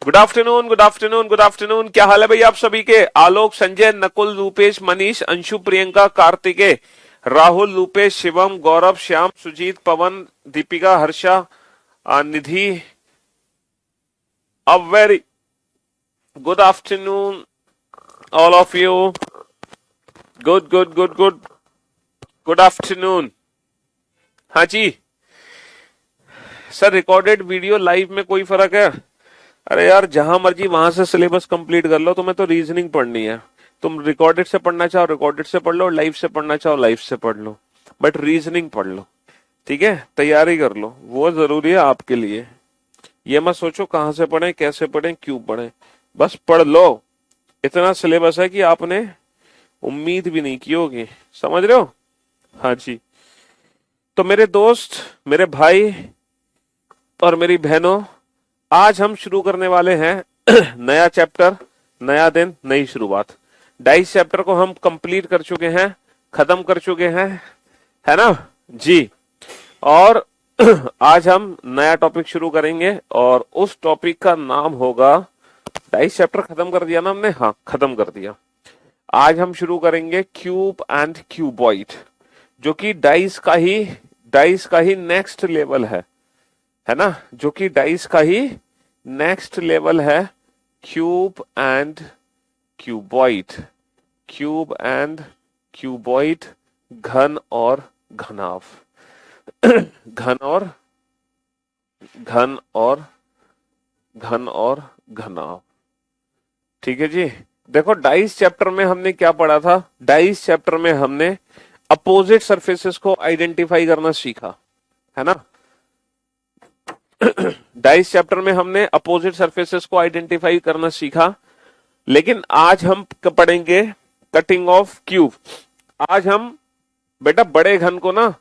Good afternoon, good afternoon, good afternoon. क्या हाल है भाई आप सभी के? Alok, Sanjay, Nakul, Rupesh, Manish, Anshu, Priyanka, Kartikeya, Rahul, Rupesh, Shivam, Gaurav, Shyam, Sujit, Pavan, Deepika, Harsha, Nidhi. A very good afternoon all of you. Good good good good good afternoon. हाँ जी सर, रिकॉर्डेड वीडियो लाइव में कोई फर्क है? अरे यार, जहां मर्जी वहां से सिलेबस कंप्लीट कर लो। तुम्हें तो रीजनिंग पढ़नी है। तुम रिकॉर्डेड से पढ़ना चाहो रिकॉर्डेड से पढ़ लो, लाइव से पढ़ना चाहो लाइव से पढ़ लो, बट रीजनिंग पढ़ लो। ठीक है, तैयारी कर लो, वो जरूरी है आपके लिए। ये मत सोचो कहां से पढ़े, कैसे पढ़े, क्यों पढ़े, बस पढ़ लो। इतना सिलेबस है कि आपने उम्मीद भी नहीं की होगी। समझ रहे हो? हाँ जी। तो मेरे दोस्त, मेरे भाई और मेरी बहनों, आज हम शुरू करने वाले हैं नया चैप्टर, नया दिन, नई शुरुआत। 22 चैप्टर को हम कंप्लीट कर चुके हैं, खत्म कर चुके हैं, है ना जी। और आज हम नया टॉपिक शुरू करेंगे और उस टॉपिक का नाम होगा, 22 चैप्टर खत्म कर दिया ना हमने? हाँ, खत्म कर दिया। आज हम शुरू करेंगे क्यूब एंड क्यूबॉइड, जो कि डाइस का ही नेक्स्ट लेवल है ना, जो कि डाइस का ही नेक्स्ट लेवल है। Cube and cuboid, cube and cuboid, घन और घनाभ, घन और घन और घन और घनाभ। ठीक है जी। देखो, डाइस चैप्टर में हमने क्या पढ़ा था? डाइस चैप्टर में हमने अपोजिट सरफेसेस को आइडेंटिफाई करना सीखा, है ना। डाइस चैप्टर में हमने अपोजिट सरफेसेस को आइडेंटिफाई करना सीखा। लेकिन आज हम पढ़ेंगे कटिंग ऑफ क्यूब। आज हम बेटा बड़े घन को ना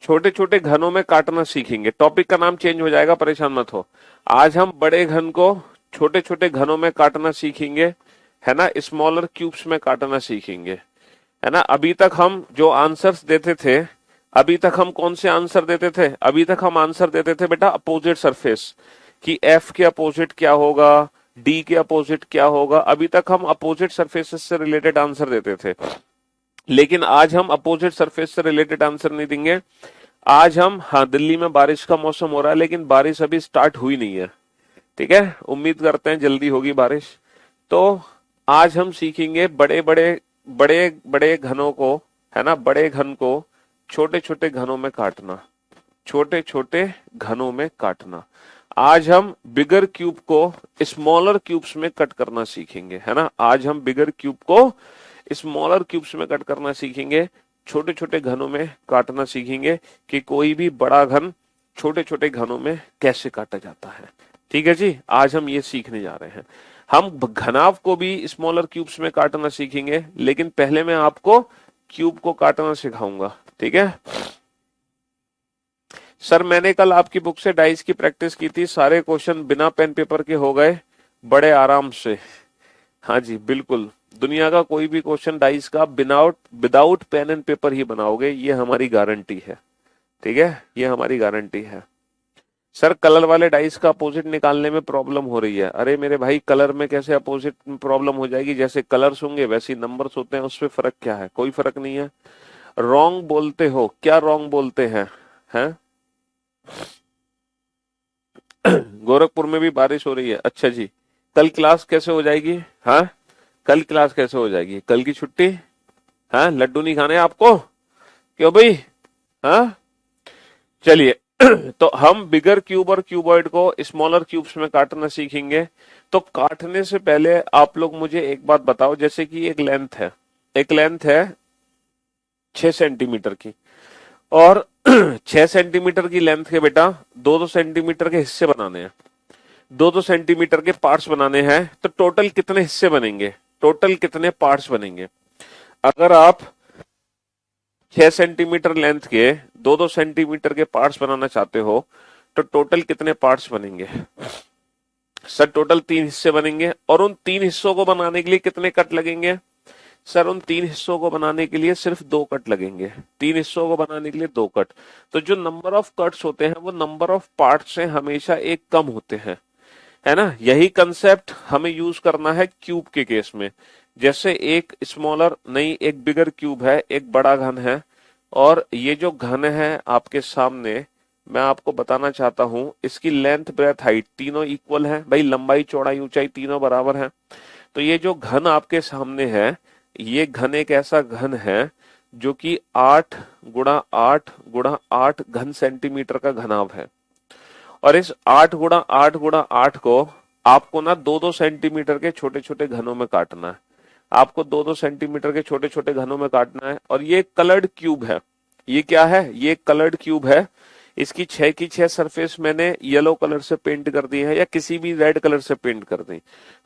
छोटे छोटे घनों में काटना सीखेंगे। टॉपिक का नाम चेंज हो जाएगा, परेशान मत हो। आज हम बड़े घन को छोटे छोटे घनों में काटना सीखेंगे, है ना, स्मॉलर क्यूब्स में काटना सीखेंगे, है ना। अभी तक हम जो आंसर्स देते थे, अभी तक हम कौन से आंसर देते थे? अभी तक हम आंसर देते थे बेटा अपोजिट सरफेस, कि एफ के अपोजिट क्या होगा, डी के अपोजिट क्या होगा। अभी तक हम अपोजिट सरफेसेस से रिलेटेड आंसर देते थे। लेकिन आज हम अपोजिट सरफेस से रिलेटेड आंसर नहीं देंगे। आज हम, हाँ, दिल्ली में बारिश का मौसम हो रहा है, लेकिन बारिश अभी स्टार्ट हुई नहीं है। ठीक है, उम्मीद करते हैं जल्दी होगी बारिश। तो आज हम सीखेंगे बड़े बड़े बड़े बड़े घनों को, है ना, बड़े घन को छोटे छोटे घनों में काटना, छोटे छोटे घनों में काटना। आज हम बिगर क्यूब को स्मॉलर क्यूब्स में कट करना सीखेंगे, है ना। आज हम बिगर क्यूब को स्मॉलर क्यूब्स में कट करना सीखेंगे, छोटे छोटे घनों में काटना सीखेंगे कि कोई भी बड़ा घन छोटे छोटे घनों में कैसे काटा जाता है। ठीक है जी, आज हम ये सीखने जा रहे हैं। हम घनाभ को भी स्मॉलर क्यूब्स में काटना सीखेंगे, लेकिन पहले मैं आपको क्यूब को काटना सिखाऊंगा। ठीक है सर, मैंने कल आपकी बुक से डाइस की प्रैक्टिस की थी, सारे क्वेश्चन बिना पेन पेपर के हो गए, बड़े आराम से। हाँ जी बिल्कुल, दुनिया का कोई भी क्वेश्चन डाइस का विदाउट पेन एंड पेपर ही बनाओगे, ये हमारी गारंटी है। ठीक है, ये हमारी गारंटी है। सर, कलर वाले डाइस का अपोजिट निकालने में प्रॉब्लम हो रही है। अरे मेरे भाई, कलर में कैसे अपोजिट प्रॉब्लम हो जाएगी? जैसे कलर्स होंगे वैसे ही नंबर्स होते हैं, उसमें फर्क क्या है? कोई फर्क नहीं है। रॉन्ग बोलते हो क्या? रॉन्ग बोलते हैं? गोरखपुर में भी बारिश हो रही है? अच्छा जी, कल क्लास कैसे हो जाएगी? हाँ, कल क्लास कैसे हो जाएगी? कल की छुट्टी? हाँ, लड्डू नहीं खाने आपको? क्यों भाई? हाँ, चलिए। तो हम बिगर क्यूब और क्यूबॉइड को स्मॉलर क्यूब्स में काटना सीखेंगे। तो काटने से पहले आप लोग मुझे एक बात बताओ, जैसे कि एक लेंथ है 6 सेंटीमीटर की, और 6 सेंटीमीटर की लेंथ के बेटा 2-2 सेंटीमीटर के हिस्से बनाने हैं, 2-2 सेंटीमीटर के पार्ट्स बनाने हैं। तो टोटल कितने हिस्से बनेंगे? टोटल कितने पार्ट्स बनेंगे? अगर आप 6 सेंटीमीटर लेंथ के 2-2 सेंटीमीटर के पार्ट्स बनाना चाहते हो, तो टोटल कितने पार्ट्स बनेंगे? सर, टोटल 3 हिस्से बनेंगे। और उन 3 हिस्सों को बनाने के लिए कितने कट लगेंगे? सर, उन 3 हिस्सों को बनाने के लिए सिर्फ 2 कट लगेंगे। 3 हिस्सों को बनाने के लिए 2 कट। तो जो नंबर ऑफ कट्स होते हैं वो नंबर ऑफ पार्ट से हमेशा एक कम होते हैं, है ना। यही कंसेप्ट हमें यूज करना है क्यूब के केस में। जैसे एक स्मॉलर नहीं, एक बिगर क्यूब है, एक बड़ा घन है, और ये जो घन है आपके सामने, मैं आपको बताना चाहता हूं इसकी लेंथ ब्रेथ हाइट तीनों इक्वल है भाई, लंबाई चौड़ाई ऊंचाई तीनों बराबर है। तो ये जो घन आपके सामने है, ये घन एक ऐसा घन है जो कि 8 गुणा 8 गुणा 8 घन सेंटीमीटर का घनाभ है। और इस 8 गुणा 8 गुणा 8 को आपको ना 2-2 सेंटीमीटर के छोटे छोटे घनों में काटना है। आपको 2-2 सेंटीमीटर के छोटे छोटे घनों में काटना है। और ये कलर्ड क्यूब है। ये क्या है? ये कलर्ड क्यूब है। इसकी 6 की 6 सरफेस मैंने येलो कलर से पेंट कर दी है, या किसी भी रेड कलर से पेंट कर दी।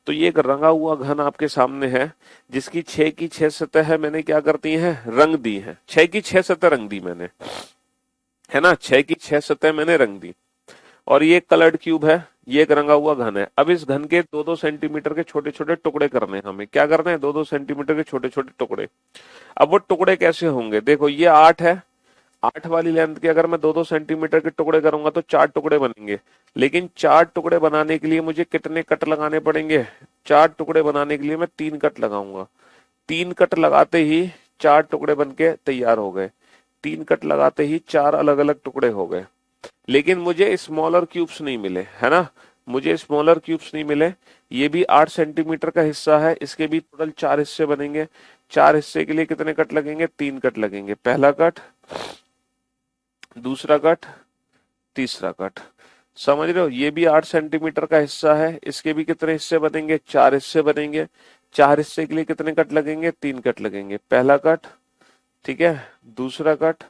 तो ये एक रंगा हुआ घन आपके सामने है, जिसकी 6 की 6 सतह है मैंने क्या कर दी है? रंग दी है। 6 की 6 सतह रंग दी मैंने, है ना। 6 की 6 सतह मैंने रंग दी। और ये कलर्ड क्यूब है, ये एक रंगा हुआ घन है। अब इस घन के 2-2 सेंटीमीटर के छोटे छोटे टुकड़े करने हैं हमें। क्या करने हैं? 2-2 सेंटीमीटर के छोटे छोटे टुकड़े। अब वो टुकड़े कैसे होंगे? देखो ये 8 है, 8 वाली लेंथ के अगर मैं 2-2 सेंटीमीटर के टुकड़े करूंगा तो 4 टुकड़े बनेंगे। लेकिन 4 टुकड़े बनाने के लिए मुझे कितने कट लगाने पड़ेंगे? 4 टुकड़े बनाने के लिए मैं 3 कट लगाऊंगा। 3 कट लगाते ही 4 टुकड़े बनके तैयार हो गए। 3 कट लगाते ही 4 अलग अलग टुकड़े हो गए। लेकिन मुझे स्मॉलर क्यूब्स नहीं मिले, है ना। मुझे स्मॉलर क्यूब्स नहीं मिले। ये भी 8 सेंटीमीटर का हिस्सा है, इसके भी टोटल 4 हिस्से बनेंगे। 4 हिस्से के लिए कितने कट लगेंगे? 3 कट लगेंगे। पहला कट, दूसरा कट, तीसरा कट। समझ रहे हो? ये भी 8 सेंटीमीटर का हिस्सा है, इसके भी कितने हिस्से बनेंगे? 4 हिस्से बनेंगे। 4 हिस्से के लिए कितने कट लगेंगे? 3 कट लगेंगे। पहला कट, ठीक है, दूसरा कट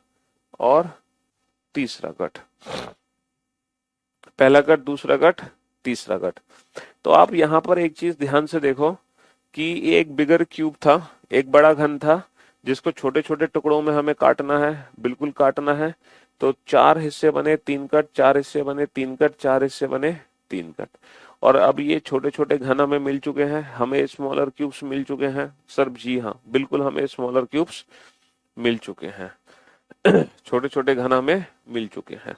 और तीसरा कट। पहला कट, दूसरा कट, तीसरा कट। तो आप यहां पर एक चीज ध्यान से देखो कि एक बिगर क्यूब था, एक बड़ा घन था, जिसको छोटे छोटे टुकड़ों में हमें काटना है, बिल्कुल काटना है। तो 4 हिस्से बने 3 कट, 4 हिस्से बने 3 कट, 4 हिस्से बने 3 कट। और अब ये छोटे छोटे घन हमें मिल चुके हैं, हमें स्मॉलर क्यूब्स मिल चुके हैं। सर जी हाँ, बिल्कुल हमें स्मॉलर क्यूब्स मिल चुके हैं। छोटे छोटे घन हमें मिल चुके हैं।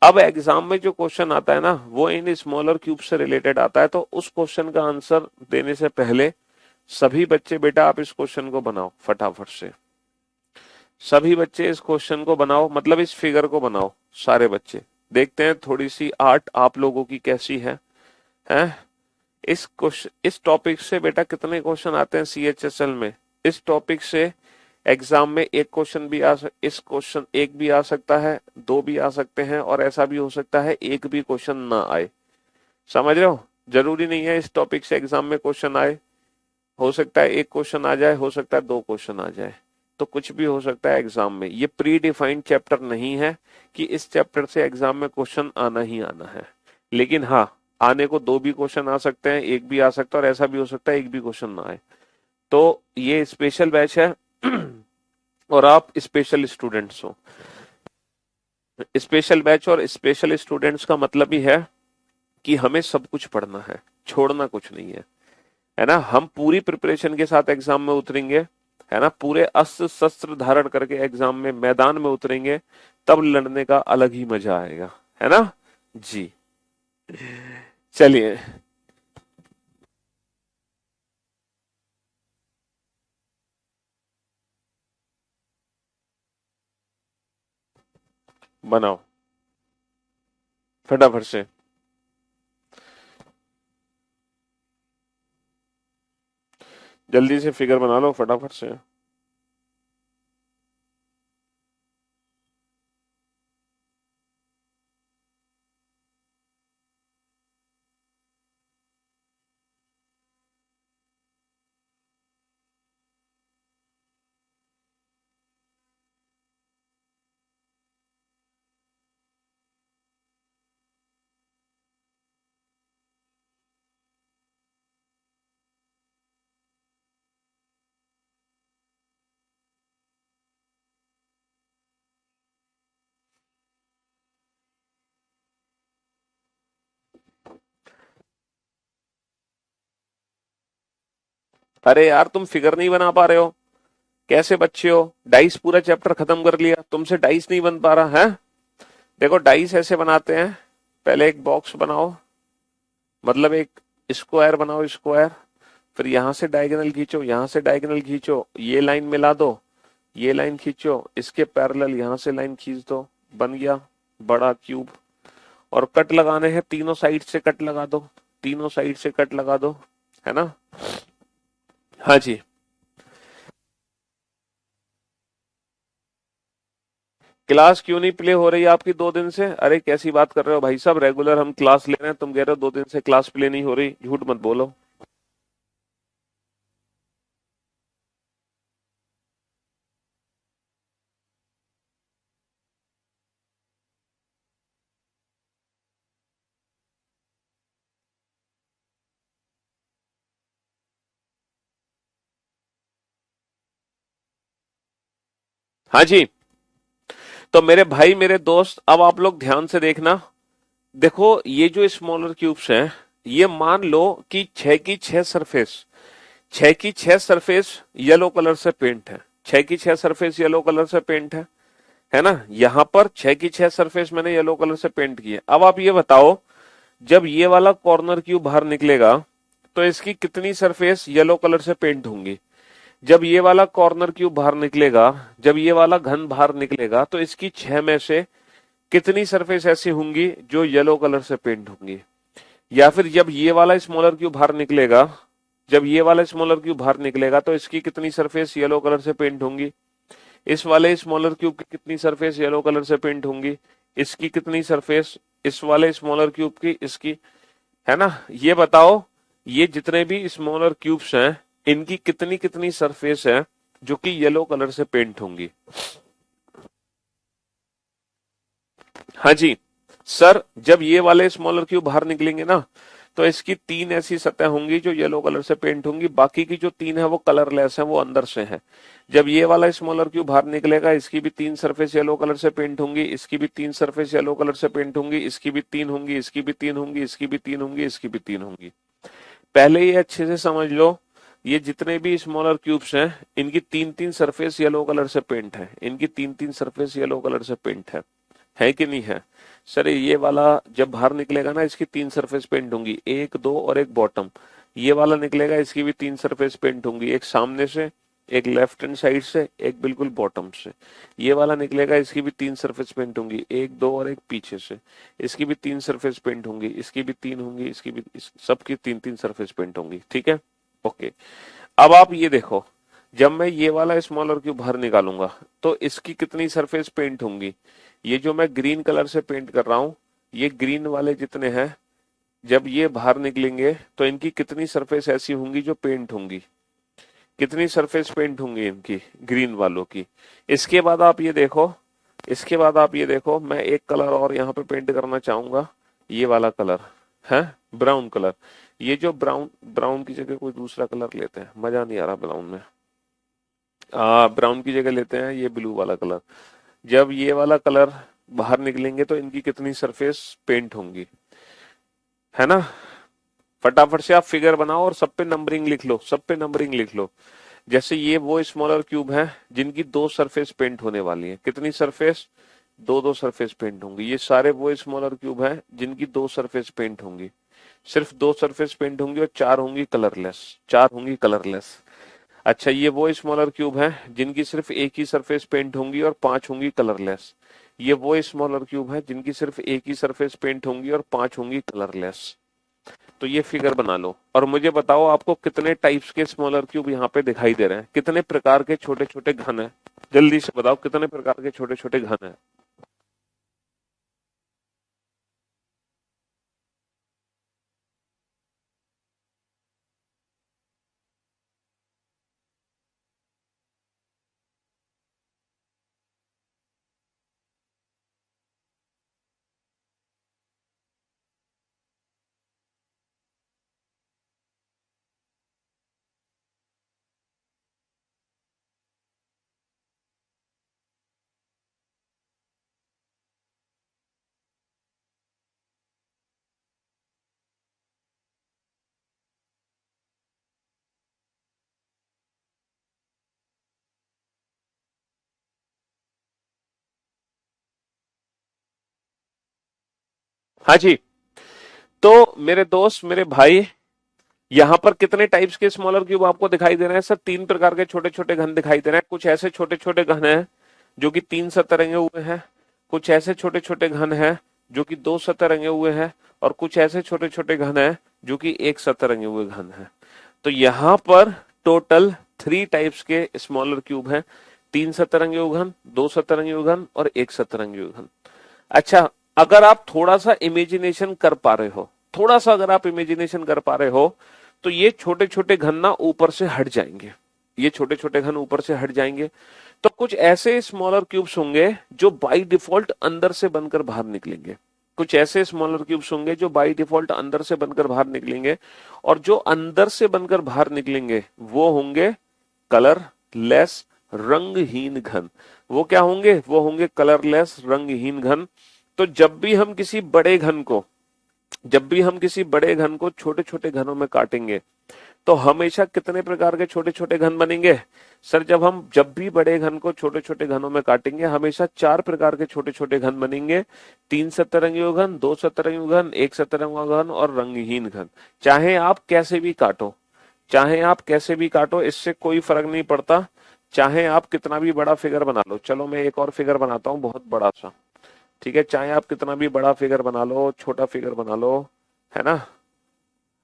अब एग्जाम में जो क्वेश्चन आता है ना, वो इन स्मॉलर क्यूब से रिलेटेड आता है। तो उस क्वेश्चन का आंसर देने से पहले सभी बच्चे, बेटा आप इस क्वेश्चन को बनाओ फटाफट से। सभी बच्चे इस क्वेश्चन को बनाओ, मतलब इस फिगर को बनाओ सारे बच्चे। देखते हैं थोड़ी सी आर्ट आप लोगों की कैसी है, हैं? इस क्वेश्चन, इस टॉपिक से बेटा कितने क्वेश्चन आते हैं सीएचएसएल में? इस टॉपिक से एग्जाम में एक क्वेश्चन भी इस क्वेश्चन एक भी आ सकता है, 2 भी आ सकते हैं, और ऐसा भी हो सकता है एक भी क्वेश्चन ना आए। समझ रहे हो? जरूरी नहीं है इस टॉपिक से एग्जाम में क्वेश्चन आए। हो सकता है एक क्वेश्चन आ जाए, हो सकता है 2 क्वेश्चन आ जाए, तो कुछ भी हो सकता है एग्जाम में। ये प्री डिफाइंड चैप्टर नहीं है कि इस चैप्टर से एग्जाम में क्वेश्चन आना ही आना है। लेकिन हाँ, आने को 2 भी क्वेश्चन आ सकते हैं, एक भी आ सकता है, और ऐसा भी हो सकता है एक भी क्वेश्चन ना आए। तो ये स्पेशल बैच है और आप स्पेशल स्टूडेंट्स हो। स्पेशल बैच और स्पेशल स्टूडेंट्स का मतलब ही है कि हमें सब कुछ पढ़ना है, छोड़ना कुछ नहीं है ना। हम पूरी प्रिपरेशन के साथ एग्जाम में उतरेंगे, है ना, पूरे अस्त्र शस्त्र धारण करके एग्जाम में मैदान में उतरेंगे, तब लड़ने का अलग ही मजा आएगा, है ना जी। चलिए बनाओ फटाफट से। जल्दी से फिगर बना लो फटाफट से। अरे यार, तुम फिगर नहीं बना पा रहे हो? कैसे बच्चे हो? डाइस पूरा चैप्टर खत्म कर लिया, तुमसे डाइस नहीं बन पा रहा है? देखो डाइस ऐसे बनाते हैं, पहले एक बॉक्स बनाओ, मतलब एक स्क्वायर बनाओ, स्क्वायर, फिर यहां से डायगोनल खींचो, यहां से डायगोनल खींचो, ये लाइन मिला दो, ये लाइन खींचो, इसके पैरेलल यहां से लाइन खींच दो, बन गया बड़ा क्यूब। और कट लगाने हैं, तीनों साइड से कट लगा दो, तीनों साइड से कट लगा दो, है ना। हाँ जी। क्लास क्यों नहीं प्ले हो रही आपकी 2 दिन से? अरे कैसी बात कर रहे हो भाई साहब, रेगुलर हम क्लास ले रहे हैं, तुम कह रहे हो 2 दिन से क्लास प्ले नहीं हो रही, झूठ मत बोलो। हाँ जी। तो मेरे भाई मेरे दोस्त, अब आप लोग ध्यान से देखना। देखो ये जो स्मॉलर क्यूब्स हैं, ये मान लो कि 6 की 6 सरफेस, 6 की 6 सरफेस येलो कलर से पेंट है, 6 की 6 सरफेस येलो कलर से पेंट है ना। यहां पर 6 की 6 सरफेस मैंने येलो कलर से पेंट की है। अब आप ये बताओ, जब ये वाला कॉर्नर क्यूब बाहर निकलेगा तो इसकी कितनी सरफेस येलो कलर से पेंट होंगी? जब ये वाला कॉर्नर क्यूब बाहर निकलेगा, जब ये वाला घन बाहर निकलेगा, तो इसकी 6 में से कितनी सरफेस ऐसी होंगी जो येलो कलर से पेंट होंगी? या फिर जब ये वाला स्मॉलर क्यूब बाहर निकलेगा, जब ये वाला स्मॉलर क्यूब बाहर निकलेगा तो इसकी कितनी सरफेस येलो कलर से पेंट होंगी? इस वाले स्मॉलर क्यूब की कितनी सरफेस येलो कलर से पेंट होंगी? इसकी कितनी सरफेस, इस वाले स्मॉलर क्यूब की, इसकी, है ना। ये बताओ, ये जितने भी स्मॉलर क्यूब्स हैं, इनकी कितनी कितनी सरफेस है जो कि येलो कलर से पेंट होंगी? हाँ जी। सर जब ये वाले स्मॉलर क्यूब बाहर निकलेंगे ना, तो इसकी 3 ऐसी सतह होंगी जो येलो कलर से पेंट होंगी, बाकी की जो 3 है वो कलरलेस है, वो अंदर से है। जब ये वाला स्मॉलर क्यूब बाहर निकलेगा, इसकी भी 3 सरफेस येलो कलर से पेंट होंगी, इसकी भी 3 सरफेस येलो कलर से पेंट होंगी, इसकी भी 3 होंगी, इसकी भी 3 होंगी, इसकी भी 3 होंगी, इसकी भी 3 होंगी। पहले ये अच्छे से समझ लो, ये जितने भी स्मॉलर क्यूब्स हैं, इनकी 3 3 सरफेस येलो कलर से पेंट है, इनकी 3 3 सरफेस येलो कलर से पेंट है कि नहीं है? सर ये वाला जब बाहर निकलेगा ना, इसकी 3 सरफेस पेंट होंगी, एक दो और एक बॉटम। ये वाला निकलेगा, इसकी भी 3 सरफेस पेंट होंगी, एक सामने से, एक लेफ्ट हैंड साइड से, एक बिल्कुल बॉटम से। ये वाला निकलेगा, इसकी भी 3 सरफेस पेंट होंगी, एक दो और एक पीछे से। इसकी भी 3 सरफेस पेंट होंगी, इसकी भी 3 होंगी, इसकी भी, सबकी 3 3 सरफेस पेंट होंगी, ठीक है। ओके। अब आप ये देखो, जब मैं ये वाला स्मॉलर क्यूब बाहर निकालूंगा तो इसकी कितनी सरफेस पेंट होंगी? ये जो मैं ग्रीन कलर से पेंट कर रहा हूं, ये ग्रीन वाले जितने हैं, जब ये बाहर निकलेंगे तो इनकी कितनी सरफेस ऐसी होंगी जो पेंट होंगी? कितनी सरफेस पेंट होंगी इनकी, ग्रीन वालों की? इसके बाद आप ये देखो, इसके बाद आप ये देखो, मैं एक कलर और यहाँ पे पेंट करना चाहूंगा, ये वाला कलर है, ब्राउन कलर। ये जो ब्राउन, ब्राउन की जगह कोई दूसरा कलर लेते हैं, मजा नहीं आ रहा ब्राउन में। ब्राउन की जगह लेते हैं ये ब्लू वाला कलर। जब ये वाला कलर बाहर निकलेंगे तो इनकी कितनी सरफेस पेंट होंगी, है ना। फटाफट से आप फिगर बनाओ और सब पे नंबरिंग लिख लो, सब पे नंबरिंग लिख लो। जैसे ये वो स्मॉलर क्यूब है जिनकी 2 सरफेस पेंट होने वाली है, कितनी सरफेस? दो दो सरफेस पेंट होंगी। ये सारे वो स्मॉलर क्यूब हैं जिनकी 2 सरफेस पेंट होंगी, सिर्फ 2 सरफेस पेंट होंगी, और 4 होंगी कलरलेस, 4 होंगी कलरलेस। अच्छा, ये वो स्मॉलर क्यूब हैं जिनकी सिर्फ एक ही सरफेस पेंट होंगी और 5 होंगी कलरलेस। ये वो स्मॉलर क्यूब हैं जिनकी सिर्फ एक ही सरफेस पेंट होंगी और 5 होंगी कलरलेस। तो ये फिगर बना लो और मुझे बताओ आपको कितने टाइप्स के स्मॉलर क्यूब यहाँ पे दिखाई दे रहे हैं, कितने प्रकार के छोटे छोटे घन है? जल्दी से बताओ कितने प्रकार के छोटे छोटे घन है। हाँ जी। तो मेरे दोस्त, मेरे भाई, यहां पर कितने टाइप्स के स्मॉलर क्यूब आपको दिखाई दे रहे हैं सर? 3 प्रकार के छोटे छोटे घन दिखाई दे रहे हैं। कुछ ऐसे छोटे छोटे घन हैं जो कि 3 सतरंगे हुए हैं, कुछ ऐसे छोटे छोटे घन हैं जो कि 2 सतरंगे हुए हैं, और कुछ ऐसे छोटे छोटे घन हैं जो कि 1 सतरंगे हुए घन हैं। तो यहां पर टोटल 3 टाइप्स के स्मॉलर क्यूब हैं। 3 सतरंगी घन, 2 सतरंगी घन और 1 सतरंगी घन। अच्छा, अगर आप थोड़ा सा इमेजिनेशन कर पा रहे हो, थोड़ा सा अगर आप इमेजिनेशन कर पा रहे हो, तो ये छोटे छोटे घन ना ऊपर से हट जाएंगे। ये छोटे छोटे घन ऊपर से हट जाएंगे। तो कुछ ऐसे स्मॉलर क्यूब्स होंगे जो बाय डिफॉल्ट अंदर से बनकर बाहर निकलेंगे। कुछ ऐसे स्मॉलर क्यूब्स होंगे जो बाय डिफॉल्ट अंदर से बनकर बाहर निकलेंगे, और जो अंदर से बनकर बाहर निकलेंगे वो होंगे कलरलेस, रंगहीन घन। वो क्या होंगे? वो होंगे कलरलेस, रंगहीन घन। तो जब भी हम किसी बड़े घन को छोटे छोटे घनों में काटेंगे, तो हमेशा कितने प्रकार के छोटे छोटे घन बनेंगे सर? जब भी बड़े घन को छोटे छोटे घनों में काटेंगे, हमेशा 4 प्रकार के छोटे छोटे घन बनेंगे। 3 सतरंगी घन, 2 सतरंगी घन, 1 सतरंगी घन और रंगहीन घन। चाहे आप कैसे भी काटो, चाहे आप कैसे भी काटो, इससे कोई फर्क नहीं पड़ता। चाहे आप कितना भी बड़ा फिगर बना लो। चलो मैं एक और फिगर बनाता हूँ, बहुत बड़ा सा। ठीक है, चाहे आप कितना भी बड़ा फिगर बना लो, छोटा फिगर बना लो, है ना?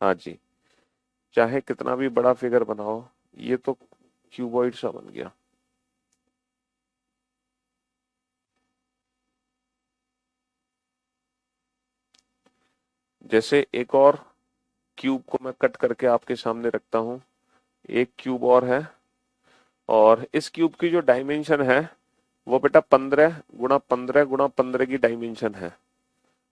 हाँ जी, चाहे कितना भी बड़ा फिगर बनाओ। ये तो क्यूबॉइड सा बन गया। जैसे एक और क्यूब को मैं कट करके आपके सामने रखता हूं। एक क्यूब और है, और इस क्यूब की जो डायमेंशन है वो बेटा 15 गुणा 15 गुणा 15 की डायमेंशन है।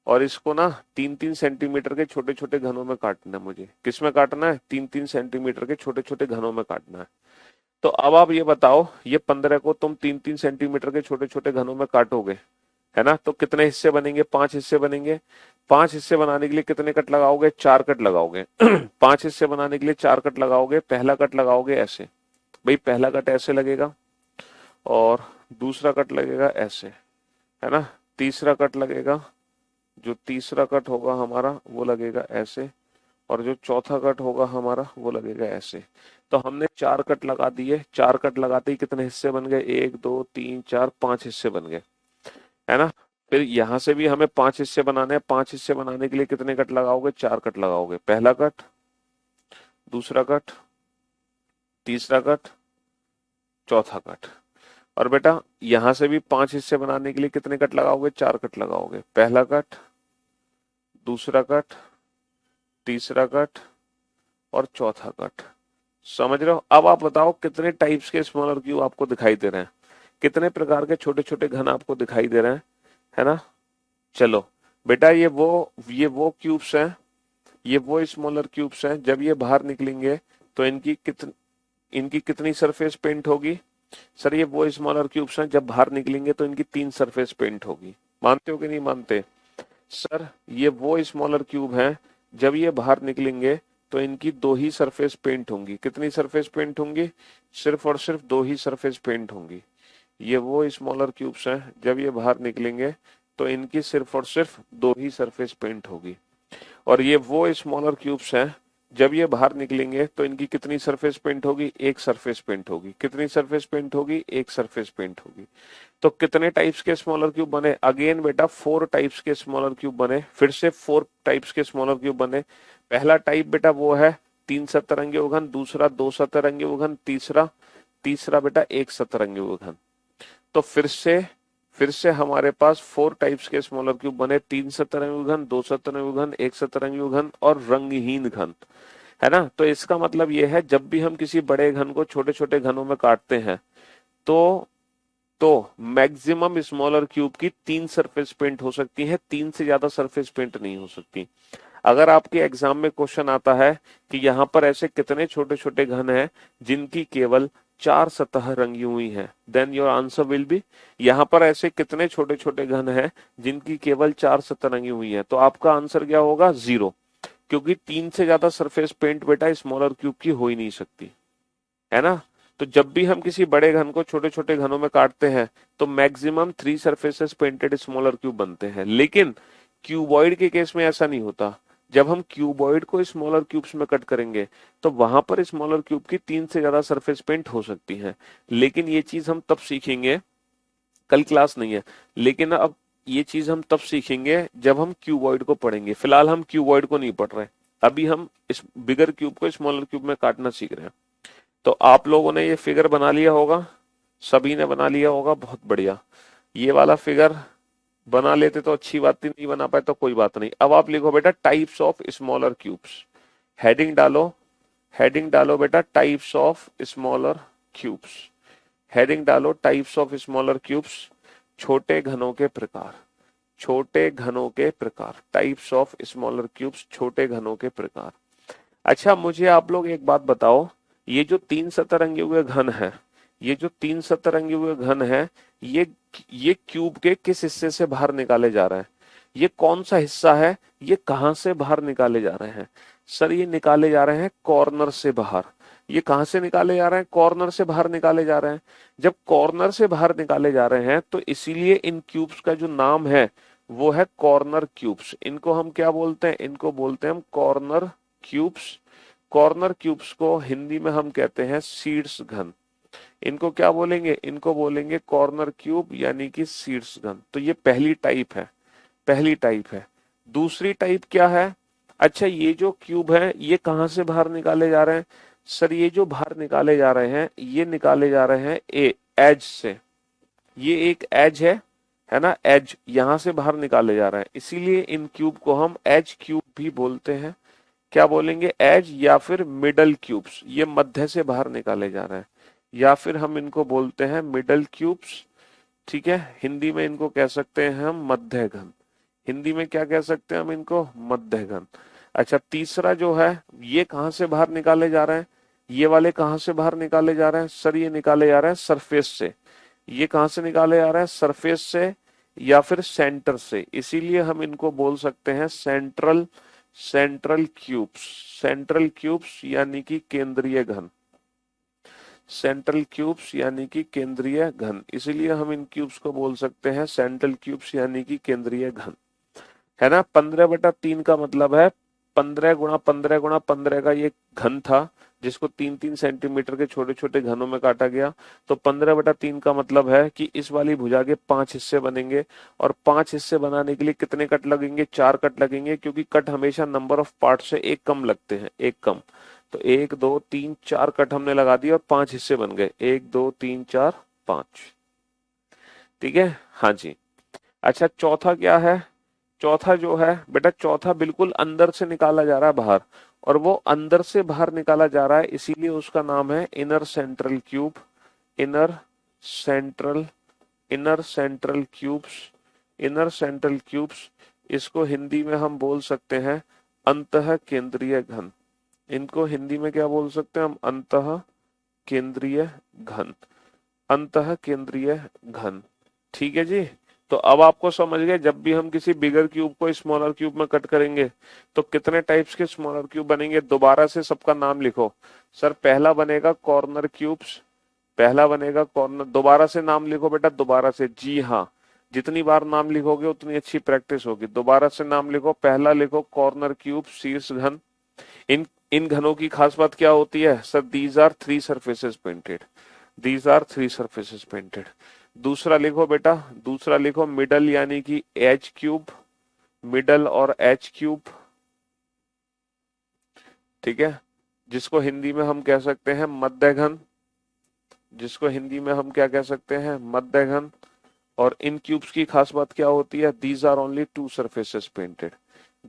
और इसको ना 3-3 सेंटीमीटर के छोटे छोटे घनों में काटना है मुझे। किस में काटना है? 3-3 सेंटीमीटर के छोटे छोटे घनों में काटना है। तो अब आप ये बताओ, ये 15 को तुम 3-3 सेंटीमीटर के छोटे छोटे घनों में काटोगे, है ना? तो कितने हिस्से बनेंगे? 5 हिस्से बनेंगे। 5 हिस्से बनाने के लिए कितने कट लगाओगे? 4 कट लगाओगे। 5 हिस्से बनाने के लिए 4 कट लगाओगे। पहला कट लगाओगे ऐसे, भाई पहला कट ऐसे लगेगा, और दूसरा कट लगेगा ऐसे, है ना? तीसरा कट लगेगा, जो तीसरा कट होगा हमारा वो लगेगा ऐसे, और जो चौथा कट होगा हमारा वो लगेगा ऐसे। तो हमने 4 कट लगा दिए। 4 कट लगाते ही कितने हिस्से बन गए? 1 2 3 4 5 हिस्से बन गए, है ना? फिर यहां से भी हमें 5 हिस्से बनाने हैं। 5 हिस्से बनाने के लिए कितने कट लगाओगे? 4 कट लगाओगे। पहला कट, दूसरा कट, तीसरा कट, चौथा कट। और बेटा यहां से भी 5 हिस्से बनाने के लिए कितने कट लगाओगे? 4 कट लगाओगे। पहला कट, दूसरा कट, तीसरा कट और चौथा कट। समझ रहे हो? अब आप बताओ कितने टाइप्स के स्मॉलर क्यूब आपको दिखाई दे रहे हैं, कितने प्रकार के छोटे छोटे घन आपको दिखाई दे रहे हैं, है ना? चलो बेटा, ये वो क्यूब्स हैं, ये वो स्मॉलर क्यूब्स हैं। जब ये बाहर निकलेंगे तो इनकी कितनी सरफेस पेंट होगी? सर ये वो स्मॉलर क्यूब्स हैं, जब बाहर निकलेंगे तो इनकी 3 सरफेस पेंट होगी। मानते हो कि नहीं मानते? सर ये वो स्मॉलर क्यूब हैं, जब ये बाहर निकलेंगे तो इनकी 2 ही सरफेस पेंट होंगी। कितनी सरफेस पेंट होंगी? सिर्फ और सिर्फ 2 ही सरफेस पेंट होंगी। ये वो स्मॉलर क्यूब्स हैं, जब ये बाहर निकलेंगे तो इनकी सिर्फ और सिर्फ 2 ही सरफेस पेंट होगी। और ये वो स्मॉलर क्यूब्स हैं, जब ये बाहर निकलेंगे तो इनकी कितनी सरफेस पेंट होगी? 1 सरफेस पेंट होगी। कितनी सरफेस पेंट होगी? 1 सरफेस पेंट होगी। तो कितने टाइप्स के स्मॉलर क्यूब बने? अगेन बेटा 4 टाइप्स के स्मॉलर क्यूब बने। फिर से 4 टाइप्स के स्मॉलर क्यूब बने। पहला टाइप बेटा वो है 3 सतरंगी घन, दूसरा 2 सतरंगी घन, तीसरा बेटा 1 सतरंगी घन। तो फिर से हमारे पास 4 टाइप्स के स्मॉलर क्यूब बने। 3 सतरंगी घन, 2 सतरंगी घन, 1 सतरंगी घन और रंगहीन घन, है ना? तो इसका मतलब ये है, जब भी हम किसी बड़े घन को छोटे छोटे घनों में काटते हैं तो मैक्सिमम स्मॉलर क्यूब की 3 सरफेस पेंट हो सकती है, 3 से ज्यादा सरफेस पेंट नहीं हो सकती। अगर आपके एग्जाम में क्वेश्चन आता है कि यहाँ पर ऐसे कितने छोटे छोटे घन हैं जिनकी केवल 4 सतह रंगी हुई है, then your answer will be, यहाँ पर ऐसे कितने छोटे छोटे घन हैं जिनकी केवल 4 सतह रंगी हुई है, तो आपका आंसर क्या होगा? 0। क्योंकि 3 से ज्यादा सरफेस पेंट बेटा स्मॉलर क्यूब की हो ही नहीं सकती, है ना? तो जब भी हम किसी बड़े घन को छोटे छोटे घनों में काटते हैं तो maximum 3 surfaces painted smaller cube बनते हैं। लेकिन क्यूबॉइड के केस में ऐसा नहीं होता। जब हम क्यूबॉइड को स्मॉलर क्यूब्स में कट करेंगे तो वहां पर स्मॉलर क्यूब की 3 से ज्यादा सरफेस पेंट हो सकती हैं। लेकिन ये चीज हम तब सीखेंगे, कल क्लास नहीं है, लेकिन अब ये चीज हम तब सीखेंगे जब हम क्यूबॉइड को पढ़ेंगे। फिलहाल हम क्यूबॉइड को नहीं पढ़ रहे, अभी हम इस बिगर क्यूब को स्मॉलर क्यूब में काटना सीख रहे हैं। तो आप लोगों ने ये फिगर बना लिया होगा, सभी ने बना लिया होगा, बहुत बढ़िया। ये वाला फिगर बना लेते तो अच्छी बात थी, नहीं बना पाए तो कोई बात नहीं। अब आप लिखो बेटा types of smaller cubes, heading डालो, हेडिंग डालो बेटा types of smaller cubes, heading डालो टाइप्स ऑफ स्मॉलर क्यूब्स, छोटे घनों के प्रकार, छोटे घनों के प्रकार, टाइप्स ऑफ स्मॉलर क्यूब्स, छोटे घनों के प्रकार। अच्छा मुझे आप लोग एक बात बताओ, ये जो 3 सतरंगे हुए घन है, ये जो 3 सतरंगे हुए घन है, ये क्यूब के किस हिस्से से बाहर निकाले जा रहे हैं? ये कौन सा हिस्सा है? ये कहां से बाहर निकाले जा रहे हैं? सर ये निकाले जा रहे हैं कॉर्नर से बाहर। ये कहां से निकाले जा रहे हैं? कॉर्नर से बाहर निकाले जा रहे हैं। जब कॉर्नर से बाहर निकाले जा रहे हैं तो इसीलिए इन क्यूब्स का जो नाम है वो है कॉर्नर क्यूब्स। इनको हम क्या बोलते हैं? इनको बोलते हैं हम कॉर्नर क्यूब्स। कॉर्नर क्यूब्स को हिंदी में हम कहते हैं शीर्ष घन। इनको क्या बोलेंगे? इनको बोलेंगे कॉर्नर क्यूब यानी कि शीर्ष घन। तो ये पहली टाइप है, पहली टाइप है। दूसरी टाइप क्या है? अच्छा ये जो क्यूब है ये कहां से बाहर निकाले जा रहे हैं? सर ये जो बाहर निकाले जा रहे हैं ये निकाले जा रहे हैं एज से। ये एक एज है ना, एज यहां से बाहर निकाले जा रहे हैं, इसीलिए इन क्यूब को हम एज क्यूब भी बोलते हैं। क्या बोलेंगे? एज या फिर मिडल क्यूब्स, ये मध्य से बाहर निकाले जा रहे हैं, या फिर हम इनको बोलते हैं मिडल क्यूब्स। ठीक है, हिंदी में इनको कह सकते हैं हम मध्य घन। हिंदी में क्या कह सकते हैं हम इनको? मध्य घन। अच्छा तीसरा जो है ये कहां से बाहर निकाले जा रहे हैं? ये वाले कहां से बाहर निकाले जा रहे हैं? सर ये निकाले जा रहे हैं सरफेस से। ये कहां से निकाले जा रहे हैं? सरफेस से या फिर सेंटर से, इसीलिए हम इनको बोल सकते हैं central, central cubes. Central cubes यानी कि केंद्रीय घन, सेंट्रल क्यूब्स यानी कि केंद्रीय घन, इसीलिए हम इन क्यूब्स को बोल सकते हैं सेंट्रल क्यूब्स यानी कि केंद्रीय घन, है ना। 15/3 का मतलब है 15 × 15 × 15 का ये घन था जिसको 3-3 सेंटीमीटर के छोटे छोटे घनों में काटा गया। तो 15/3 का मतलब है कि इस वाली भुजा के 5 हिस्से बनेंगे, और 5 हिस्से बनाने के लिए कितने कट लगेंगे? 4 कट लगेंगे, क्योंकि कट हमेशा नंबर ऑफ पार्ट से एक कम लगते हैं, एक कम। तो 1 2 3 4 कट हमने लगा दिए और 5 हिस्से बन गए, 1 2 3 4 5। ठीक है, हाँ जी। अच्छा चौथा क्या है? चौथा जो है बेटा, चौथा बिल्कुल अंदर से निकाला जा रहा है बाहर, और वो अंदर से बाहर निकाला जा रहा है इसीलिए उसका नाम है inner central cube. Inner central, inner central cubes, inner central cubes. इसको हिंदी में हम बोल सकते हैं अंतः केंद्रीय घन। इनको हिंदी में क्या बोल सकते हैं हम? अंतः केंद्रीय घन, अंतः केंद्रीय घन। ठीक है जी। तो अब आपको समझ गए, जब भी हम किसी बिगर क्यूब को स्मॉलर क्यूब में कट करेंगे तो कितने टाइप्स के स्मॉलर क्यूब बनेंगे। दोबारा से सबका नाम लिखो। सर पहला बनेगा कॉर्नर क्यूब्स, पहला बनेगा कॉर्नर। दोबारा से नाम लिखो बेटा, दोबारा से। जी हाँ, जितनी बार नाम लिखोगे उतनी अच्छी प्रैक्टिस होगी। दोबारा से नाम लिखो। पहला लिखो कॉर्नर क्यूब, शीर्ष घन। इन इन घनों की खास बात क्या होती है? Sir these are 3 surfaces painted, these are 3 surfaces painted. दूसरा लिखो बेटा, दूसरा लिखो मिडल यानी कि एच क्यूब, मिडल और एच क्यूब। ठीक है, जिसको हिंदी में हम कह सकते हैं मध्य घन, जिसको हिंदी में हम क्या कह सकते हैं? मध्य घन। और इन क्यूब्स की खास बात क्या होती है? These are only 2 surfaces painted,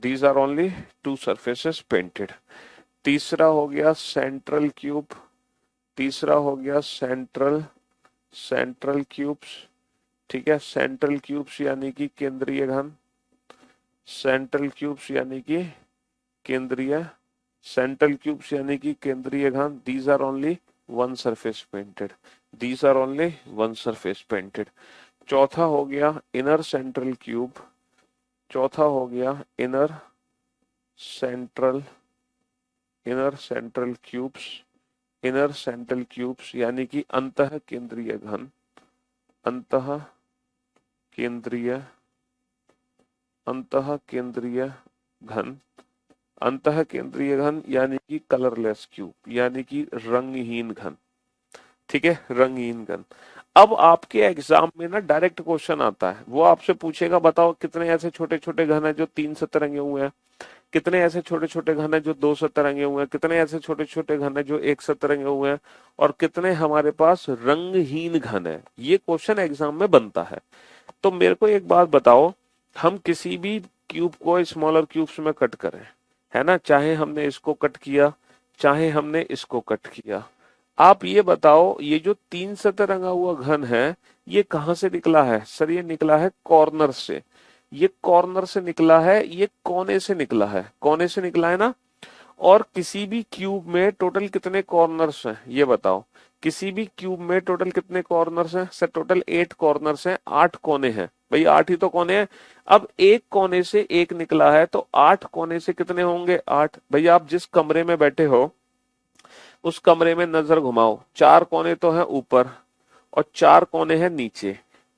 these are only 2 surfaces painted. तीसरा हो गया सेंट्रल क्यूब, तीसरा हो गया सेंट्रल, सेंट्रल क्यूब्स। ठीक है, सेंट्रल क्यूब्स यानी कि केंद्रीय घन, सेंट्रल क्यूब्स यानी कि केंद्रीय, सेंट्रल क्यूब्स यानी कि केंद्रीय घन। These are only 1 surface painted, these are only 1 surface painted. चौथा हो गया इनर सेंट्रल क्यूब, चौथा हो गया inner central, inner central cubes, inner central cubes यानी कि अंतः केंद्रीय घन, अंतः केंद्रीय, अंतः केंद्रीय घन। अंतः केंद्रीय घन यानी कि कलरलेस क्यूब, यानी कि रंगहीन घन। ठीक है, रंगहीन घन। अब आपके एग्जाम में ना डायरेक्ट क्वेश्चन आता है, वो आपसे पूछेगा बताओ कितने ऐसे छोटे छोटे घन है जो 3 से तरंगे हुए हैं, कितने ऐसे छोटे छोटे घन है जो 2 से तरंगे हुए हैं, कितने ऐसे छोटे छोटे घन है जो 1 से तरंगे हुए हैं, और कितने हमारे पास रंगहीन घन है। ये क्वेश्चन एग्जाम में बनता है। तो मेरे को एक बात बताओ, हम किसी भी क्यूब को स्मॉलर क्यूब्स में कट करें, है ना, चाहे हमने इसको कट किया, चाहे हमने इसको कट किया, आप ये बताओ ये जो 3 सतह रंगा हुआ घन है ये कहां से निकला है? सर ये निकला है कॉर्नर से, ये कॉर्नर से निकला है, ये कोने से निकला है, कोने से निकला है ना। और किसी भी क्यूब में टोटल कितने कॉर्नर्स हैं ये बताओ, किसी भी क्यूब में टोटल कितने कॉर्नर्स हैं? सर टोटल 8 कॉर्नर्स हैं, 8 कोने हैं, भाई 8 ही तो कोने हैं। अब एक कोने से एक निकला है तो 8 कोने से कितने होंगे? 8। भाई आप जिस कमरे में बैठे हो उस कमरे में नजर घुमाओ, 4 कोने तो हैं ऊपर और 4 कोने हैं नीचे,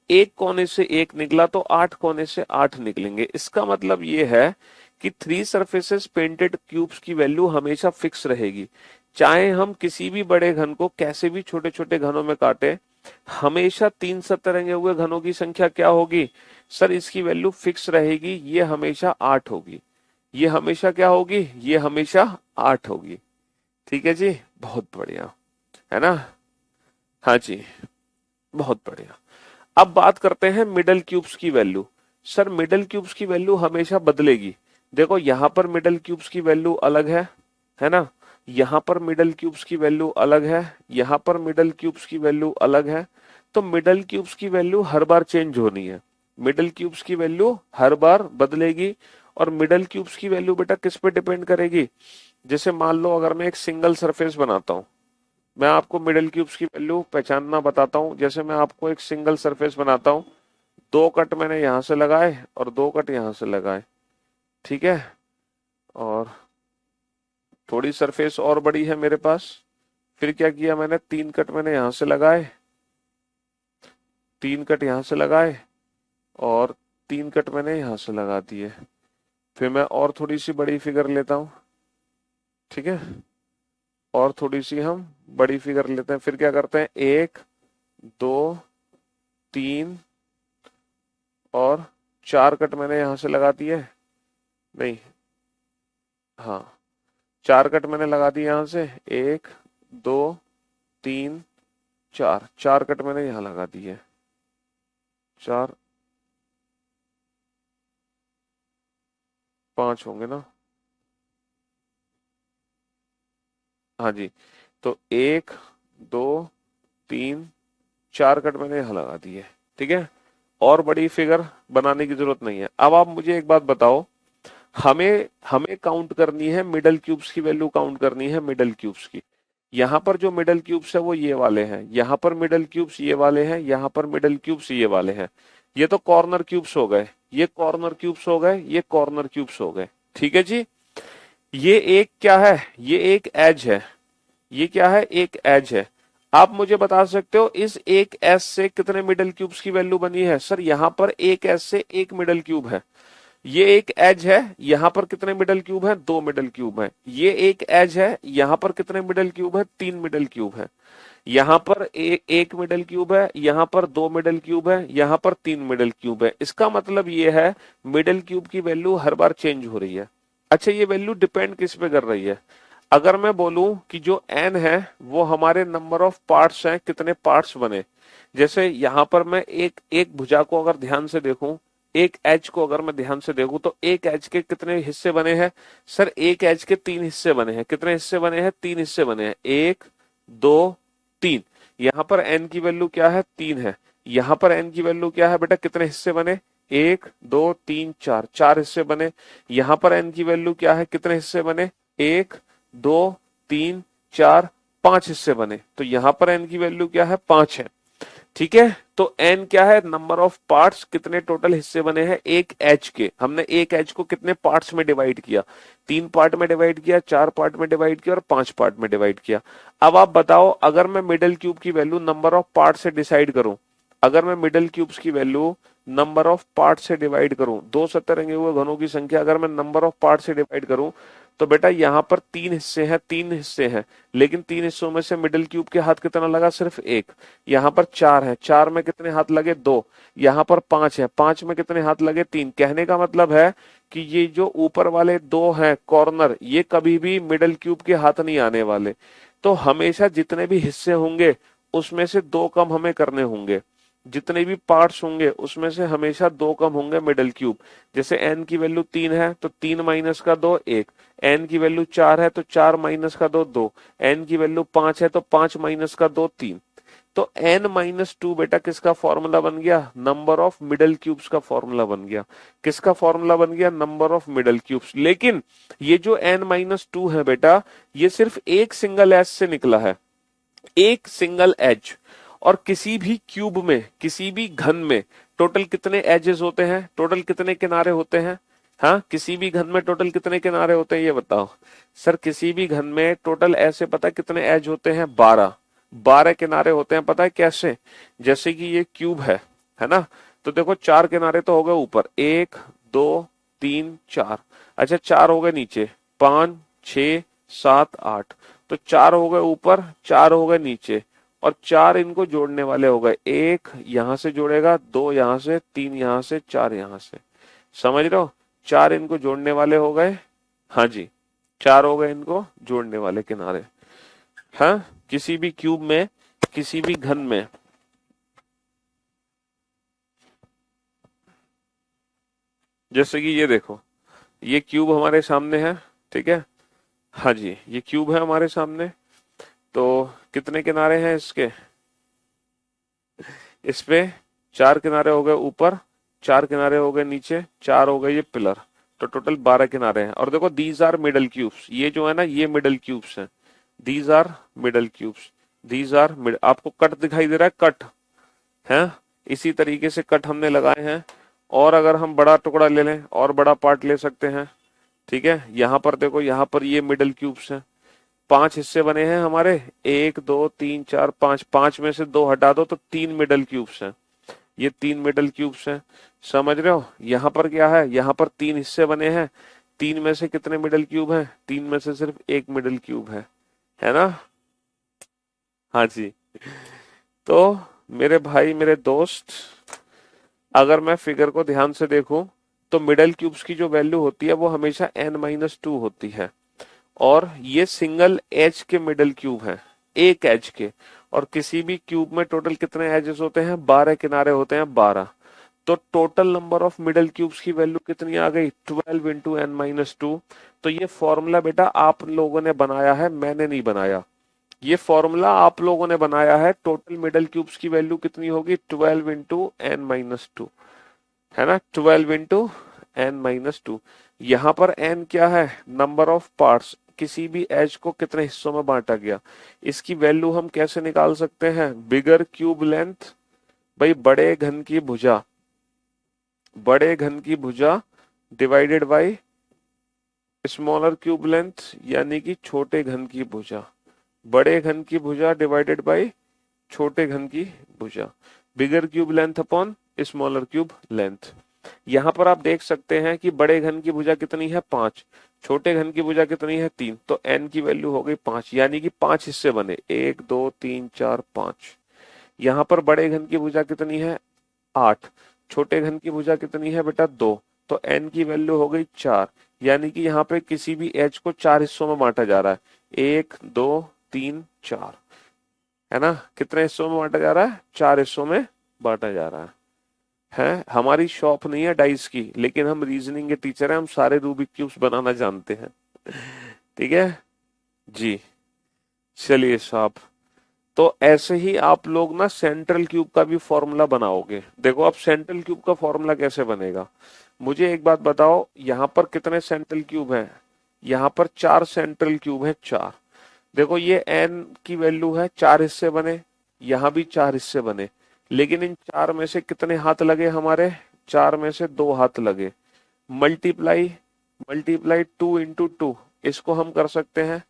एक कोने से एक निकला तो 8 कोने से 8 निकलेंगे। इसका मतलब ये है कि 3 सरफेसेस पेंटेड क्यूब्स की वैल्यू हमेशा फिक्स रहेगी, चाहे हम किसी भी बड़े घन को कैसे भी छोटे छोटे घनों में काटे, हमेशा 3 सतह रंगे हुए घनों की संख्या क्या होगी? सर इसकी वैल्यू फिक्स रहेगी, ये हमेशा 8 होगी। ये हमेशा क्या होगी? ये हमेशा 8 होगी। ठीक है जी, बहुत बढ़िया, है ना। हाँ जी, बहुत बढ़िया। अब बात करते हैं मिडल क्यूब्स की वैल्यू। सर मिडल क्यूब्स की वैल्यू हमेशा बदलेगी। देखो यहां पर मिडल क्यूब्स की वैल्यू अलग है ना, यहां पर मिडल क्यूब्स की वैल्यू अलग है, यहां पर मिडल क्यूब्स की वैल्यू अलग है। तो मिडल क्यूब्स की वैल्यू हर बार चेंज होनी है, मिडल क्यूब्स की वैल्यू हर बार बदलेगी। और मिडल क्यूब्स की वैल्यू बेटा किस पे डिपेंड करेगी? जैसे मान लो अगर मैं एक सिंगल सरफेस बनाता हूं, मैं आपको मिडिल क्यूब्स की वैल्यू पहचानना बताता हूं। जैसे मैं आपको एक सिंगल सरफेस बनाता हूं, 2 कट मैंने यहां से लगाए और 2 कट यहां से लगाए, ठीक है, और थोड़ी सरफेस और बड़ी है मेरे पास, फिर क्या किया मैंने, 3 कट मैंने यहां से लगाए, 3 कट यहां से लगाए और 3 कट मैंने यहां से लगा दिए। फिर मैं और थोड़ी सी बड़ी फिगर लेता हूं, ठीक है, और थोड़ी सी हम बड़ी फिगर लेते हैं। फिर क्या करते हैं, 1 2 3 और 4 कट मैंने यहां से लगा दिए, नहीं, हाँ 4 कट मैंने लगा दिए यहां से, 1 2 3 4, 4 कट मैंने यहां लगा दिए, 4 5 होंगे ना, हाँ जी। तो 1 2 3 4 कट मैंने यहां लगा दिए, ठीक है, और बड़ी फिगर बनाने की जरूरत नहीं है। अब आप मुझे एक बात बताओ, हमें हमें काउंट करनी है मिडल क्यूब्स की वैल्यू, काउंट करनी है मिडल क्यूब्स की। यहां पर जो मिडल क्यूब्स है वो ये वाले हैं, यहां पर मिडल क्यूब्स ये वाले हैं, यहां पर मिडल क्यूब्स ये वाले हैं। ये तो कॉर्नर क्यूब्स हो गए, ये कॉर्नर क्यूब्स हो गए, ये कॉर्नर क्यूब्स हो गए, ठीक है जी। ये एक क्या है, ये एक एज है, ये क्या है, एक एज है। आप मुझे बता सकते हो इस एक एज से कितने मिडल क्यूब्स की वैल्यू बनी है? सर यहां पर एक एज से एक मिडल क्यूब है, ये एक एज है, यहां पर कितने मिडल क्यूब हैं? 2 मिडल क्यूब हैं। ये एक एज है, यहां पर कितने मिडल क्यूब है? 3 मिडल क्यूब है। यहां पर एक मिडल क्यूब है, यहां पर 2 मिडल क्यूब है, यहां पर 3 मिडल क्यूब है। इसका मतलब ये है मिडल क्यूब की वैल्यू हर बार चेंज हो रही है। अच्छा ये वैल्यू डिपेंड किस पे कर रही है? अगर मैं बोलूं कि जो n है वो हमारे नंबर ऑफ पार्ट्स हैं, कितने पार्ट्स बने, जैसे यहां पर मैं एक एक भुजा को अगर ध्यान से देखूं, एक एज को अगर मैं ध्यान से देखूं तो एक एज के कितने हिस्से बने हैं? सर एक एज के 3 हिस्से बने हैं। कितने हिस्से बने हैं? 3 हिस्से बने हैं, 1 2 3। यहां पर n की वैल्यू क्या है? 3 है। यहां पर n की वैल्यू क्या है बेटा? कितने हिस्से बने? 1 2 3 4, 4 हिस्से बने। यहां पर n की वैल्यू क्या है? कितने हिस्से बने? 1 2 3 4, 5 हिस्से बने। तो यहां पर n की वैल्यू क्या है? 5 है, ठीक है। तो n क्या है? नंबर ऑफ पार्ट्स, कितने टोटल हिस्से बने हैं एक एच के। हमने एक एच को कितने पार्ट्स में डिवाइड किया? 3 पार्ट में डिवाइड किया, 4 पार्ट में डिवाइड किया और 5 पार्ट में डिवाइड किया। अब आप बताओ अगर मैं मिडल क्यूब की वैल्यू नंबर ऑफ पार्ट से डिसाइड करूं, अगर मैं मिडल क्यूब्स की वैल्यू नंबर ऑफ पार्ट से डिवाइड करूं, 2 सतरंगे हुए घनों की संख्या अगर मैं नंबर ऑफ पार्ट से डिवाइड करूं, तो बेटा यहाँ पर तीन हिस्से हैं, लेकिन तीन हिस्सों में से मिडिल क्यूब के हाथ कितना लगा? सिर्फ एक। यहाँ पर चार है, चार में कितने हाथ लगे? दो। यहाँ पर पांच है, पांच में कितने हाथ लगे? तीन। कहने का मतलब है कि ये जो ऊपर वाले दो हैं कॉर्नर, ये कभी भी मिडिल क्यूब के हाथ नहीं आने वाले। तो हमेशा जितने भी हिस्से होंगे उसमें से दो कम हमें करने होंगे, जितने भी पार्ट्स होंगे उसमें से हमेशा दो कम होंगे मिडिल क्यूब। जैसे n की वैल्यू 3 है तो 3 माइनस का 2 1, n की वैल्यू 4 है तो 4 माइनस का 2 2, n की वैल्यू 5 है तो 5 माइनस का 2 3। तो n माइनस टू बेटा किसका फॉर्मूला बन गया? नंबर ऑफ मिडल क्यूब्स का फॉर्मूला बन गया। किसका फॉर्मूला बन गया? Number of middle cubes. लेकिन ये जो n माइनस टू है बेटा, ये सिर्फ एक सिंगल एज से निकला है, एक सिंगल एज। और किसी भी क्यूब में, किसी भी घन में टोटल कितने एजेस होते हैं? टोटल कितने किनारे होते हैं? हाँ, किसी भी घन में टोटल कितने किनारे होते हैं ये बताओ। सर किसी भी घन में टोटल ऐसे पता है कितने एज होते हैं? 12। 12 किनारे होते हैं। पता है कैसे? जैसे कि ये क्यूब है ना? तो देखो चार किनारे तो हो गए ऊपर, 1 2 3 4। अच्छा, चार हो गए नीचे, 5 6 7 8। तो चार हो गए ऊपर, चार हो गए नीचे, और चार इनको जोड़ने वाले हो गए। एक यहां से जोड़ेगा, दो यहां से, तीन यहां से, चार यहां से। समझ रहे हो? चार इनको जोड़ने वाले हो गए। हाँ जी, चार हो गए इनको जोड़ने वाले किनारे। हाँ, किसी भी क्यूब में, किसी भी घन में। जैसे कि ये देखो, ये क्यूब हमारे सामने है, ठीक है? हाँ जी, ये क्यूब है हमारे सामने। तो कितने किनारे हैं इसके? इस पे चार किनारे हो गए ऊपर, चार किनारे हो गए नीचे, चार हो गए ये पिलर। तो टोटल 12 किनारे हैं। और देखो दीज आर मिडल क्यूब्स, ये जो है ना ये मिडल क्यूब्स हैं। These are middle cubes, these are mid. आपको कट दिखाई दे रहा है? कट है, इसी तरीके से कट हमने लगाए हैं। और अगर हम बड़ा टुकड़ा ले लें और बड़ा पार्ट ले सकते हैं, ठीक है? यहाँ पर देखो, यहाँ पर ये मिडल क्यूब्स हैं। पांच हिस्से बने हैं हमारे, 1 2 3 4 5। पांच में से दो हटा दो तो तीन मिडल क्यूब्स हैं। ये तीन मिडल क्यूब्स हैं। समझ रहे हो? यहाँ पर क्या है? यहाँ पर तीन हिस्से बने हैं। तीन में से कितने मिडल क्यूब हैं? तीन में से सिर्फ एक मिडल क्यूब है ना? हाँ जी। तो मेरे भाई, मेरे दोस्त, अगर मैं फिगर को ध्यान से देखूं तो मिडल क्यूब्स की जो वैल्यू होती है वो हमेशा n माइनस टू होती है। और ये सिंगल एज के मिडल क्यूब हैं, एक एज के। और किसी भी क्यूब में टोटल कितने एजेस होते हैं? 12 किनारे होते हैं, 12। तो total number of middle cubes की वैल्यू कितनी आ गई? 12 इंटू एन माइनस टू। तो ये फॉर्मूला बेटा आप लोगों ने बनाया है, मैंने नहीं बनाया। ये फॉर्मूला आप लोगों ने बनाया है। टोटल मिडल क्यूब्स की वैल्यू कितनी होगी? 12 इंटू एन माइनस टू, है ना? 12 इंटू एन माइनस टू। यहाँ पर एन क्या है? Number of parts. किसी भी एज को कितने हिस्सों में बांटा गया, इसकी वैल्यू हम कैसे निकाल सकते हैं? बिगर क्यूब लेंथ, भाई बड़े घन की भुजा, बड़े घन की भुजा divided by smaller cube length, यानी कि छोटे घन की भुजा। बड़े घन की भुजा डिवाइडेड बाय छोटे घन की भुजा। बिगर cube length upon smaller cube length. यहाँ पर आप देख सकते हैं कि बड़े घन की भुजा कितनी है? 5। छोटे घन की भुजा कितनी है? 3। तो n की वैल्यू हो गई 5, यानी कि 5 हिस्से बने, 1 2 3 4 5। यहाँ पर बड़े घन की भुजा कितनी है? 8। छोटे घन की भुजा कितनी है बेटा? 2। तो n की वैल्यू हो गई 4, यानी कि यहाँ पे किसी भी एज को चार हिस्सों में बांटा जा रहा है, 1 2 3 4, है ना? कितने हिस्सों में बांटा जा रहा है? चार हिस्सों में बांटा जा रहा है। हमारी शॉप नहीं है डाइस की, लेकिन हम रीजनिंग के टीचर हैं, हम सारे रूबिक क्यूब्स बनाना जानते हैं। ठीक है जी। चलिए साहब, तो ऐसे ही आप लोग ना सेंट्रल क्यूब का भी फॉर्मूला बनाओगे। देखो अब सेंट्रल क्यूब का फॉर्मूला कैसे बनेगा, मुझे एक बात बताओ। यहाँ पर कितने सेंट्रल क्यूब हैं? यहाँ पर चार सेंट्रल क्यूब है, चार। देखो ये n की वैल्यू है, चार हिस्से बने, यहाँ भी चार हिस्से बने, लेकिन इन चार में से कितने हाथ लगे हमारे? चार में से दो हाथ लगे। मल्टीप्लाई, मल्टीप्लाई 2 इंटू टू, इसको हम कर सकते हैं,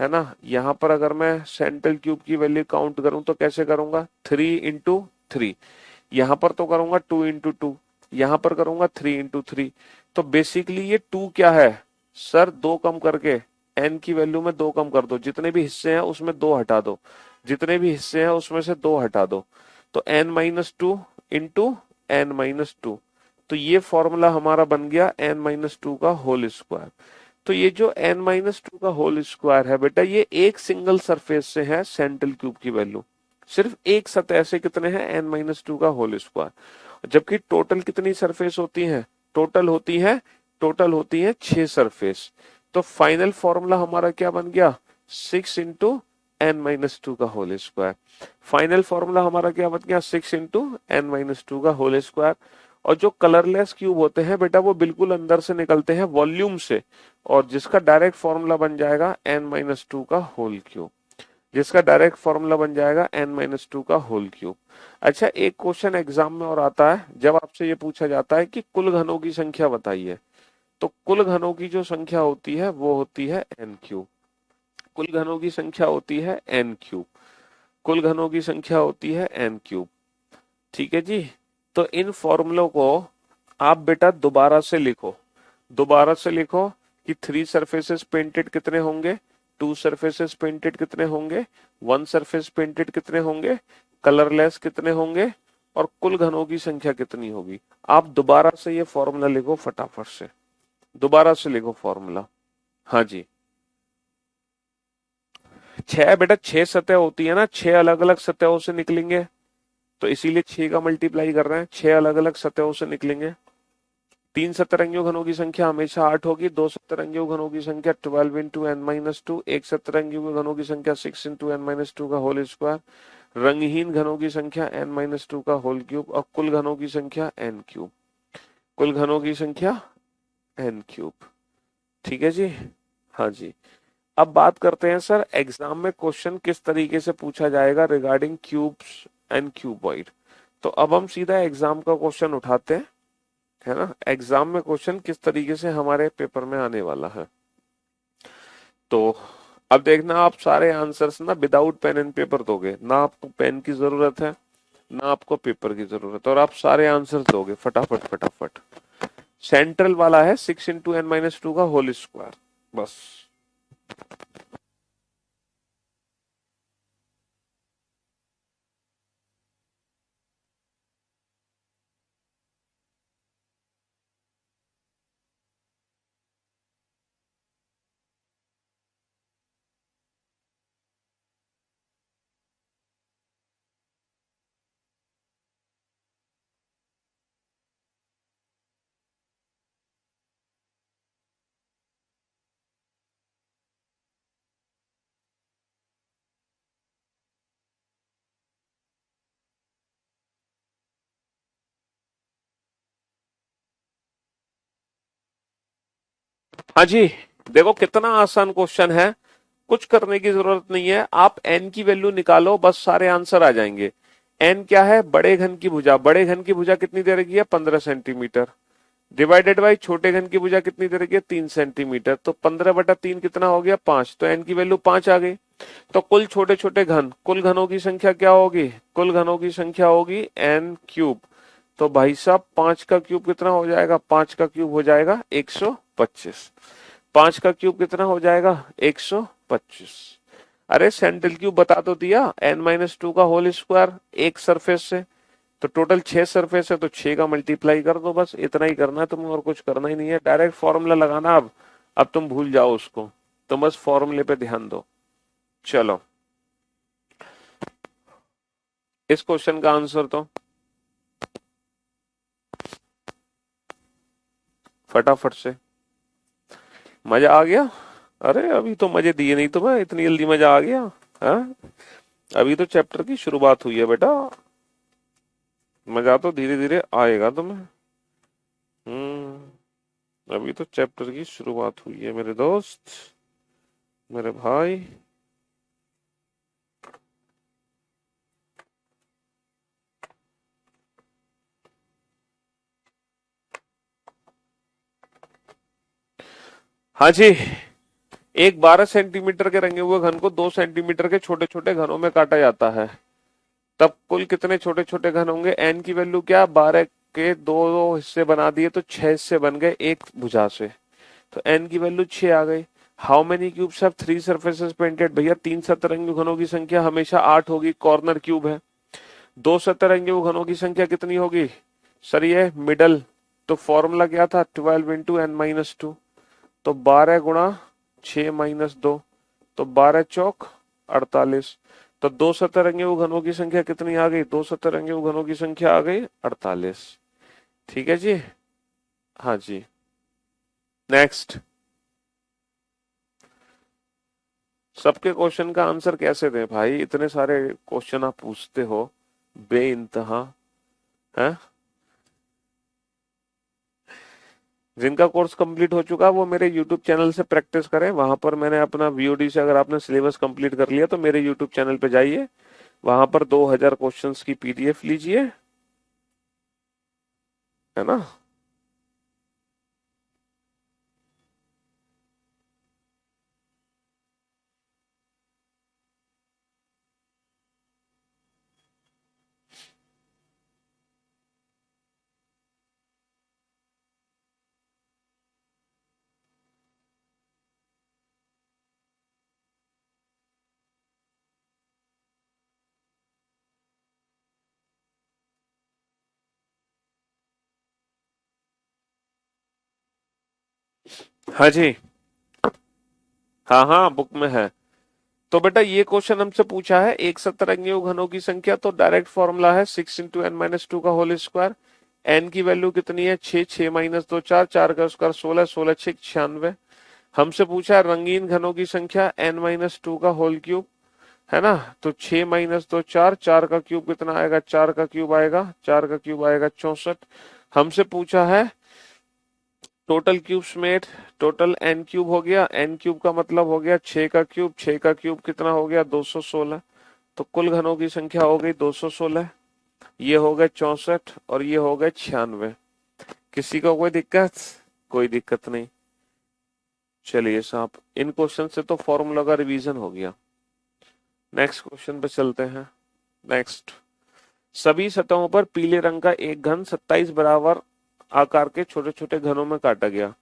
है ना? यहाँ पर अगर मैं सेंट्रल क्यूब की वैल्यू काउंट करूं तो कैसे करूंगा? 3 इंटू थ्री। यहाँ पर तो करूंगा 2 इंटू टू, यहाँ पर करूंगा 3 इंटू थ्री। तो बेसिकली ये 2 क्या है? सर 2 कम करके n की वैल्यू में 2 कम कर दो, जितने भी हिस्से हैं उसमें 2 हटा दो, जितने भी हिस्से हैं उसमें से 2 हटा दो, तो n-2 इंटू n-2। तो ये फॉर्मूला हमारा बन गया n-2 का होल स्क्वायर। तो ये जो n-2 का होल स्क्वायर है बेटा, ये एक सिंगल सरफेस से है सेंट्रल क्यूब की वैल्यू, सिर्फ एक सतह से कितने हैं n-2 का होल स्क्वायर। जबकि टोटल कितनी सरफेस होती है, टोटल होती है 6 सरफेस। तो फाइनल फॉर्मूला हमारा क्या बन गया, 6 इंटू n-2 का होल स्क्वायर। फाइनल फॉर्मूला हमारा क्या बन गया, 6 इंटू n-2 का होल स्क्वायर। और जो कलरलेस क्यूब होते हैं बेटा, वो बिल्कुल अंदर से निकलते हैं वॉल्यूम से, और जिसका डायरेक्ट फॉर्मूला बन जाएगा n-2 का होल क्यूब, जिसका डायरेक्ट फॉर्मूला बन जाएगा n-2 का होल क्यूब। अच्छा, एक क्वेश्चन एग्जाम में और आता है, जब आपसे ये पूछा जाता है कि कुल घनों की संख्या बताइए, तो कुल घनों की जो संख्या होती है वो होती है n क्यूब। कुल घनों की संख्या होती है n क्यूब, कुल घनों की संख्या होती है n क्यूब। ठीक है जी। तो इन फॉर्मूलों को आप बेटा दोबारा से लिखो कि 3 सरफेसेस पेंटेड कितने होंगे, 2 सरफेसेस पेंटेड कितने होंगे, 1 सरफेस पेंटेड कितने होंगे, कलरलेस कितने होंगे, और कुल घनों की संख्या कितनी होगी। आप दोबारा से ये फॉर्मूला लिखो, फटाफट से दोबारा से लिखो फॉर्मूला। हाँ जी, 6 बेटा, 6 सतह होती है ना, 6 अलग अलग सतहों से निकलेंगे, तो इसीलिए 6 का मल्टीप्लाई कर रहे हैं, 6 अलग अलग सतहों से निकलेंगे। 3 सतरंगियों घनों की संख्या हमेशा 8 होगी, 2 सतरंगियों घनों की संख्या 12 इंटू n-2, एक सतरंगियों घनों की संख्या 6 इंटू n-2 का होल स्क्वायर, रंगहीन घनों की संख्या n-2 का होल क्यूब, और कुल घनों की संख्या n क्यूब, कुल घनों की संख्या n क्यूब। ठीक है जी। हाँ जी। अब बात करते हैं सर, एग्जाम में क्वेश्चन किस तरीके से पूछा जाएगा रिगार्डिंग क्यूब्स एंड क्यूबॉइड। तो अब हम सीधा एग्जाम का क्वेश्चन उठाते हैं, है ना। एग्जाम में क्वेश्चन किस तरीके से हमारे पेपर में आने वाला है, तो अब देखना, आप सारे आंसर्स ना विदाउट पेन एंड पेपर दोगे ना, आपको पेन की जरूरत है ना आपको पेपर की जरूरत है, और आप सारे आंसर्स दोगे फटाफट फटाफट। सेंट्रल वाला है 6 इंटू n-2 का होल स्क्वायर, बस। हाँ जी, देखो कितना आसान क्वेश्चन है, कुछ करने की जरूरत नहीं है, आप n की वैल्यू निकालो, बस सारे आंसर आ जाएंगे। n क्या है, बड़े घन की भुजा, बड़े घन की भुजा कितनी दे रखी है, 15 सेंटीमीटर, डिवाइडेड बाई छोटे घन की भुजा कितनी दे रखी है, 3 सेंटीमीटर, तो 15/3 कितना हो गया, 5, तो n की वैल्यू 5 आ गई। तो कुल छोटे छोटे घन, कुल घनों की संख्या क्या होगी, कुल घनों की संख्या होगी n क्यूब। तो भाई साहब 5 का क्यूब कितना हो जाएगा, 5 का क्यूब हो जाएगा 125, 5 का क्यूब कितना हो जाएगा 125। अरे सेंट्रल क्यूब बता तो दिया, n-2 का होल स्क्वायर एक सरफेस से, तो टोटल 6 सरफेस है, तो 6 का मल्टीप्लाई कर दो, बस इतना ही करना है तुम्हें, और कुछ करना ही नहीं है, डायरेक्ट फॉर्मूला लगाना। अब तुम भूल जाओ उसको, तुम बस फॉर्मूले पे ध्यान दो। चलो, इस क्वेश्चन का आंसर तो फटाफट से, मजा आ गया। अरे अभी तो मजे दिए नहीं तुम्हें, इतनी जल्दी मजा आ गया। हाँ, अभी तो चैप्टर की शुरुआत हुई है बेटा, मजा तो धीरे धीरे आएगा तुम्हें। अभी तो चैप्टर की शुरुआत हुई है मेरे दोस्त, मेरे भाई। हाँ जी, एक 12 सेंटीमीटर के रंगे हुए घन को 2 सेंटीमीटर के छोटे छोटे घनों में काटा जाता है, तब कुल कितने छोटे छोटे घन होंगे। n की वैल्यू क्या, 12 के दो हिस्से बना दिए तो 6 हिस्से बन गए एक भुजा से, तो n की वैल्यू 6 आ गई। How many cubes have 3 surfaces painted? भैया 3 सतरंगी घनों की संख्या हमेशा 8 होगी, कॉर्नर क्यूब है। 2 सतरंगी घनों की संख्या कितनी होगी? सर ये मिडल, तो फॉर्मूला क्या था? 12 इंटू n माइनस 2, तो 12 गुणा 6 माइनस 2, तो 12 चौक 48। तो 2 सतरंगी घनों की संख्या कितनी आ गई? 2 सतरंगी घनों की संख्या आ गई 48। ठीक है जी, हाँ जी। नेक्स्ट, सबके क्वेश्चन का आंसर कैसे दें भाई? इतने सारे क्वेश्चन आप पूछते हो बेइंतहा है। जिनका कोर्स कंप्लीट हो चुका वो मेरे YouTube चैनल से प्रैक्टिस करें। वहां पर मैंने अपना VOD से, अगर आपने सिलेबस कंप्लीट कर लिया तो मेरे YouTube चैनल पे जाइए, वहां पर 2000 क्वेश्चंस की PDF लीजिए, है ना। हाँ जी, हाँ हाँ बुक में है। तो बेटा ये क्वेश्चन हमसे पूछा है एक सतरंगी घनों की संख्या, तो डायरेक्ट फॉर्मूला है 6 इंटू एन माइनस टू का होल स्क्वायर। एन की वैल्यू कितनी है? 6, 6 माइनस 2 4, 4 का स्क्वायर 16, 16 6 96। हमसे पूछा है रंगीन घनों की संख्या एन माइनस टू का होल क्यूब, है ना। तो 6 माइनस 2 4, 4 का क्यूब कितना आएगा? 4 का क्यूब आएगा, 4 का क्यूब आएगा 64। हमसे पूछा है total cubes made, total N cube हो गया, एन क्यूब का मतलब हो गया 6 का क्यूब, 6 का क्यूब कितना हो गया? 216। तो कुल घनों की संख्या हो गई 216, ये हो गए 64 और ये हो गए 96। किसी को कोई दिक्कत? कोई दिक्कत नहीं। चलिए साहब, इन क्वेश्चन से तो फॉर्मूला का रिवीजन हो गया। नेक्स्ट क्वेश्चन पे चलते हैं। नेक्स्ट, सभी सतहों पर पीले रंग का एक घन 27 बराबर आकार के छोटे छोटे घनों में काटा गया।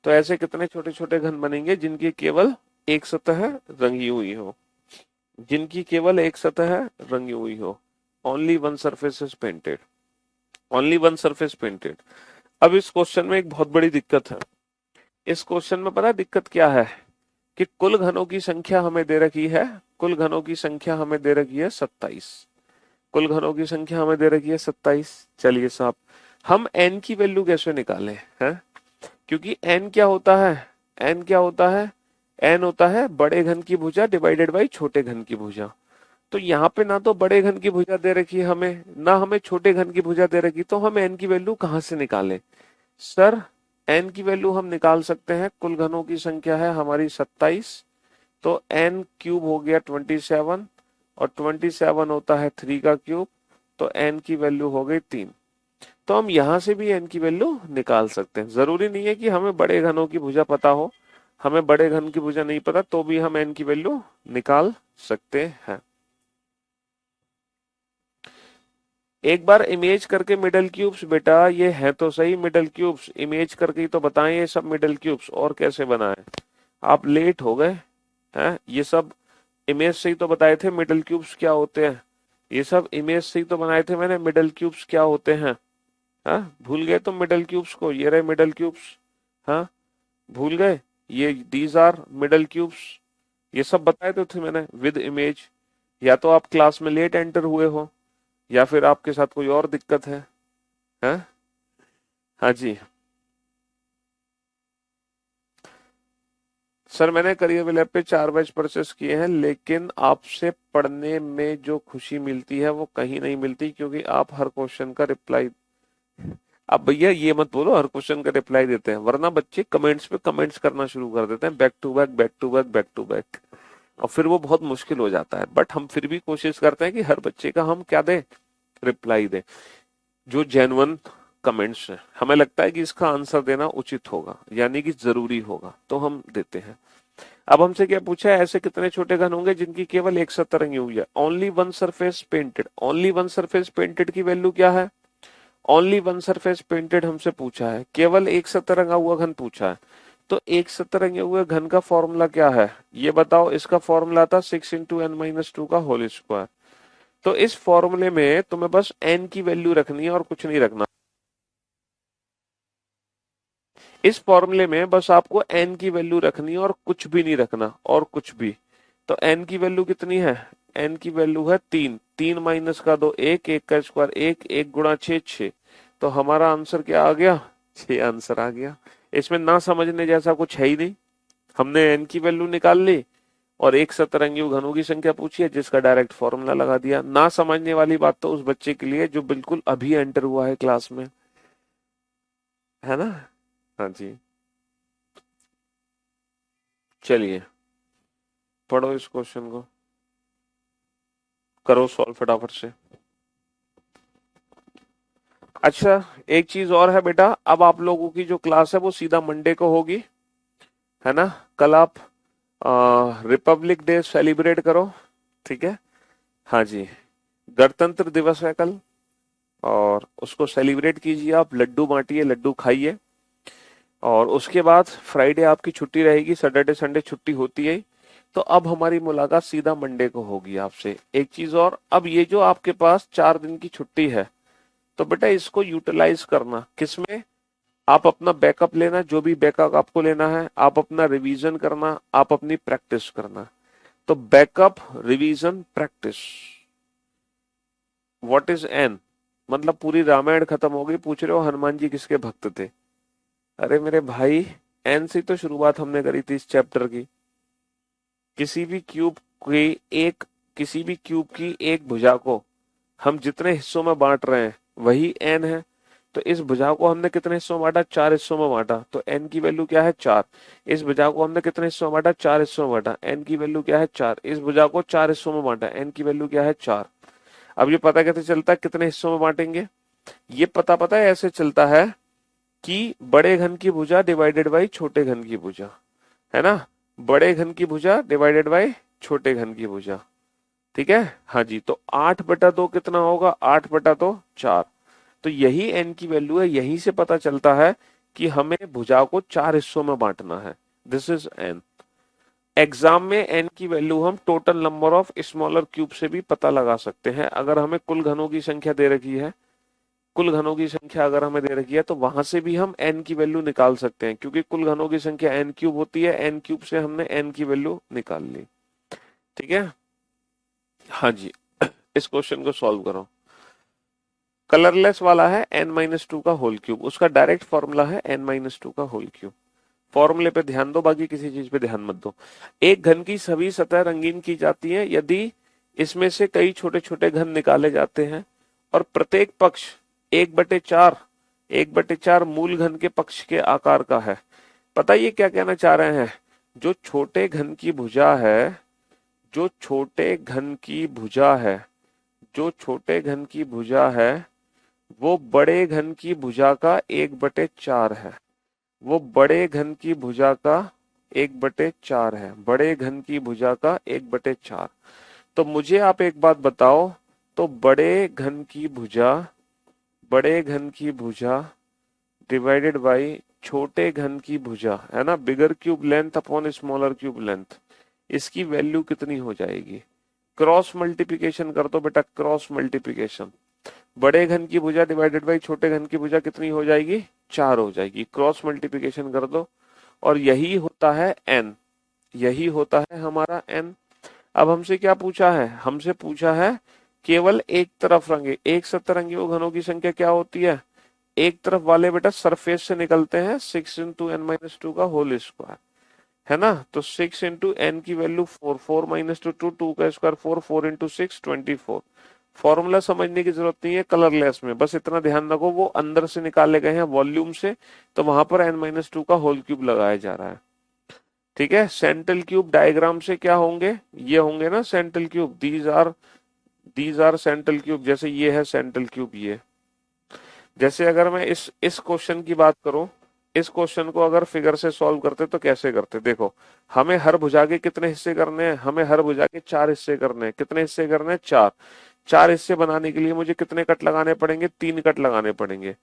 तो ऐसे कितने छोटे छोटे घन बनेंगे जिनकी केवल एक सतह रंगी हुई हो? जिनकी केवल एक सतह रंगी हुई हो। Only one surface is painted, only one surface painted. अब इस क्वेश्चन में एक बहुत बड़ी दिक्कत है। इस क्वेश्चन में पता है दिक्कत क्या है? कि कुल घनों की संख्या हमें दे रखी है, कुल घनों की संख्या हमें दे रखी है 27। कुल घनों की संख्या हमें दे रखी है 27। चलिए साहब, हम n की वैल्यू कैसे निकालें हैं? क्योंकि n क्या होता है? n क्या होता है? n होता है बड़े घन की भुजा डिवाइडेड बाई छोटे घन की भुजा। तो यहाँ पे ना तो बड़े घन की भुजा दे रखी है हमें, ना हमें छोटे घन की भुजा दे रखी, तो हम n की वैल्यू कहाँ से निकालें? सर n की वैल्यू हम निकाल सकते हैं, कुल घनों की संख्या है हमारी 27, तो n क्यूब हो गया 27 और 27 होता है 3 का क्यूब, तो n की वैल्यू हो गई 3। तो हम यहां से भी n की वैल्यू निकाल सकते हैं। जरूरी नहीं है कि हमें बड़े घनों की भुजा पता हो, हमें बड़े घन की भुजा नहीं पता तो भी हम n की वैल्यू निकाल सकते हैं। एक बार इमेज करके मिडल क्यूब्स, बेटा ये है तो सही मिडल क्यूब्स, इमेज करके ही तो बताएं ये सब मिडल क्यूब्स, और कैसे बनाए? आप लेट हो गए हैं। ये सब इमेज से ही तो बताए थे मिडल क्यूब्स क्या होते हैं, ये सब इमेज से ही तो बनाए थे मैंने मिडल क्यूब्स क्या होते हैं। हाँ भूल गए तुम मिडल क्यूब्स को? ये रहे मिडल क्यूब्स, हाँ भूल गए? ये दीज आर मिडल क्यूब्स, ये सब बताए तो थे मैंने विद इमेज। या तो आप क्लास में लेट एंटर हुए हो, या फिर आपके साथ कोई और दिक्कत है। हाँ हाँ जी। सर मैंने करियर लैब पे 4 बैच परचेस किए हैं, लेकिन आपसे पढ़ने में जो खुशी मिलती है वो कहीं नहीं मिलती, क्योंकि आप हर क्वेश्चन का रिप्लाई, अब भैया ये मत बोलो हर क्वेश्चन का रिप्लाई देते हैं, वरना बच्चे कमेंट्स पे कमेंट्स करना शुरू कर देते हैं back to back back to back back to back, और फिर वो बहुत मुश्किल हो जाता है। बट हम फिर भी कोशिश करते हैं कि हर बच्चे का हम क्या दें, रिप्लाई दें। जो जेन्युइन कमेंट्स हैं, हमें लगता है कि इसका आंसर देना उचित होगा, यानी कि जरूरी होगा, तो हम देते हैं। अब हमसे क्या पूछा है? ऐसे कितने छोटे घन होंगे जिनकी केवल एक सतरंगी हुई है? Only one surface painted. Only one surface painted की वैल्यू क्या है? ओनली वन सरफेस पेंटेड हमसे पूछा है, केवल एक सतरंगा हुआ घन पूछा है, तो एक सतरंगी हुए घन का फॉर्मूला क्या है ये बताओ। इसका फॉर्मूला था 6 × n - 2 का होल स्क्वायर। तो इस फॉर्मूले में तुम्हें बस n की वैल्यू रखनी है और कुछ नहीं रखना। इस फॉर्मूले में बस आपको n की वैल्यू रखनी है और कुछ भी नहीं रखना, और कुछ भी। तो n की वैल्यू कितनी है, n की वैल्यू है 3, 3 माइनस का 2 1, 1 का स्क्वायर 1, 1 गुणा 6 6। तो हमारा आंसर क्या आ गया, 6 आंसर आ गया। इसमें ना समझने जैसा कुछ है ही नहीं। हमने n की वैल्यू निकाल ली और एक सतरंगी घनों की संख्या पूछी है जिसका डायरेक्ट फॉर्मूला लगा दिया। ना समझने वाली बात तो उस बच्चे के लिए जो बिल्कुल अभी एंटर हुआ है क्लास में, है ना। हाँ जी, चलिए पढ़ो इस क्वेश्चन को, करो सॉल्व फटाफट से। अच्छा, एक चीज और है बेटा, अब आप लोगों की जो क्लास है वो सीधा मंडे को होगी, है ना। कल आप रिपब्लिक डे सेलिब्रेट करो, ठीक है। हाँ जी, गणतंत्र दिवस है कल, और उसको सेलिब्रेट कीजिए। आप लड्डू बांटिए, लड्डू खाइए, और उसके बाद फ्राइडे आपकी छुट्टी रहेगी, सैटरडे संडे छुट्टी होती है। तो अब हमारी मुलाकात सीधा मंडे को होगी आपसे। एक चीज और, अब ये जो आपके पास 4 दिन की छुट्टी है, तो बेटा इसको यूटिलाइज करना किसमें, आप अपना बैकअप लेना, जो भी बैकअप आपको लेना है, आप अपना रिवीजन करना, आप अपनी प्रैक्टिस करना। तो backup, revision, practice. What is an, मतलब पूरी रामायण खत्म हो गई, पूछ रहे हो हनुमान जी किसके भक्त थे। अरे मेरे भाई, एन से तो शुरुआत हमने करी थी इस चैप्टर की। किसी भी क्यूब की एक किसी भी क्यूब की एक भुजा को हम जितने हिस्सों में बांट रहे हैं वही एन है। तो इस भुजा को हमने कितने हिस्सों में बांटा, 4 हिस्सों में बांटा, तो एन की वैल्यू क्या है 4। इस भुजा को हमने कितने हिस्सों में बांटा, 4 हिस्सों में बांटा, एन की वैल्यू क्या है 4। इस भुजा को 4 हिस्सों में बांटा, एन की वैल्यू क्या है 4। अब ये पता कैसे चलता है कितने हिस्सों में बांटेंगे, ये पता है ऐसे चलता है कि बड़े घन की भुजा डिवाइडेड बाई छोटे घन की भुजा, है ना। बड़े घन की भुजा डिवाइडेड बाई छोटे घन की भुजा, ठीक है। हाँ जी, तो 8/2 कितना होगा, 8/2 4। तो यही n की वैल्यू है, यहीं से पता चलता है कि हमें भुजा को 4 हिस्सों में बांटना है। This is n। एग्जाम में n की वैल्यू हम total number of smaller cube से भी पता लगा सकते हैं। अगर हमें कुल घनों की संख्या दे रखी है, कुल घनों की संख्या अगर हमें दे रखी है, तो वहां से भी हम n की वैल्यू निकाल सकते हैं, क्योंकि कुल घनों की संख्या n क्यूब होती है। n क्यूब से हमने n की वैल्यू निकाल ली, ठीक है। हाँ जी, इस क्वेश्चन को सॉल्व करो। कलरलेस वाला है n-2 का होल क्यूब, उसका डायरेक्ट फॉर्मूला है n-2 का होल क्यूब। फॉर्मूले पे ध्यान दो, बाकी किसी चीज पे ध्यान मत दो। एक घन की सभी सतह रंगीन की जाती है यदि इसमें से कई छोटे छोटे घन निकाले जाते हैं और प्रत्येक पक्ष 1/4 मूल घन के पक्ष के आकार का है। पता ये क्या कहना चाह रहे हैं, जो छोटे घन की भुजा है, जो छोटे घन की भुजा है, जो छोटे घन की भुजा है, वो बड़े घन की भुजा का 1/4 है। वो बड़े घन की भुजा का 1/4 है, बड़े घन की भुजा का 1/4। तो मुझे आप एक बात बताओ, तो बड़े घन की भुजा डिवाइडेड बाई छोटे घन की भुजा, है ना, बिगर cube length upon smaller cube length, इसकी वैल्यू कितनी हो जाएगी। क्रॉस मल्टीप्लिकेशन कर दो बेटा, क्रॉस मल्टीप्लिकेशन। बड़े घन की भुजा डिवाइडेड बाई छोटे घन की भुजा कितनी हो जाएगी, 4 हो जाएगी। क्रॉस मल्टीप्लिकेशन कर दो, और यही होता है n, यही होता है हमारा n। अब हमसे क्या पूछा है, हमसे पूछा है केवल एक तरफ रंगे, एक सतरंगी घनों की संख्या क्या होती है, एक तरफ वाले बेटा सरफेस से निकलते हैं 6 × n-2 का होल स्क्वायर, है ना। तो 6 × n की वैल्यू 4, 4 - 2 2, 2 का स्क्वायर 4, 4 × 6 24। फॉर्मूला समझने की जरूरत नहीं है कलरलेस में, बस इतना ध्यान रखो वो अंदर से निकाले गए हैं वॉल्यूम से, तो वहां पर n-2 का होल क्यूब लगाया जा रहा है, ठीक है। सेंट्रल क्यूब डायग्राम से क्या होंगे, ये होंगे ना central cube, these are central cube. जैसे ये है सेंट्रल क्यूब, ये जैसे अगर मैं इस क्वेश्चन की बात करूं, इस क्वेश्चन को अगर फिगर से सॉल्व करते तो कैसे करते, देखो हमें हर भुजा के कितने हिस्से करने हैं, हमें हर भुजा के 4 हिस्से करने हैं। कितने हिस्से करने हैं, 4। 4 हिस्से बनाने के लिए मुझे कितने कट लगाने पड़ेंगे, 3 कट लगाने पड़ेंगे।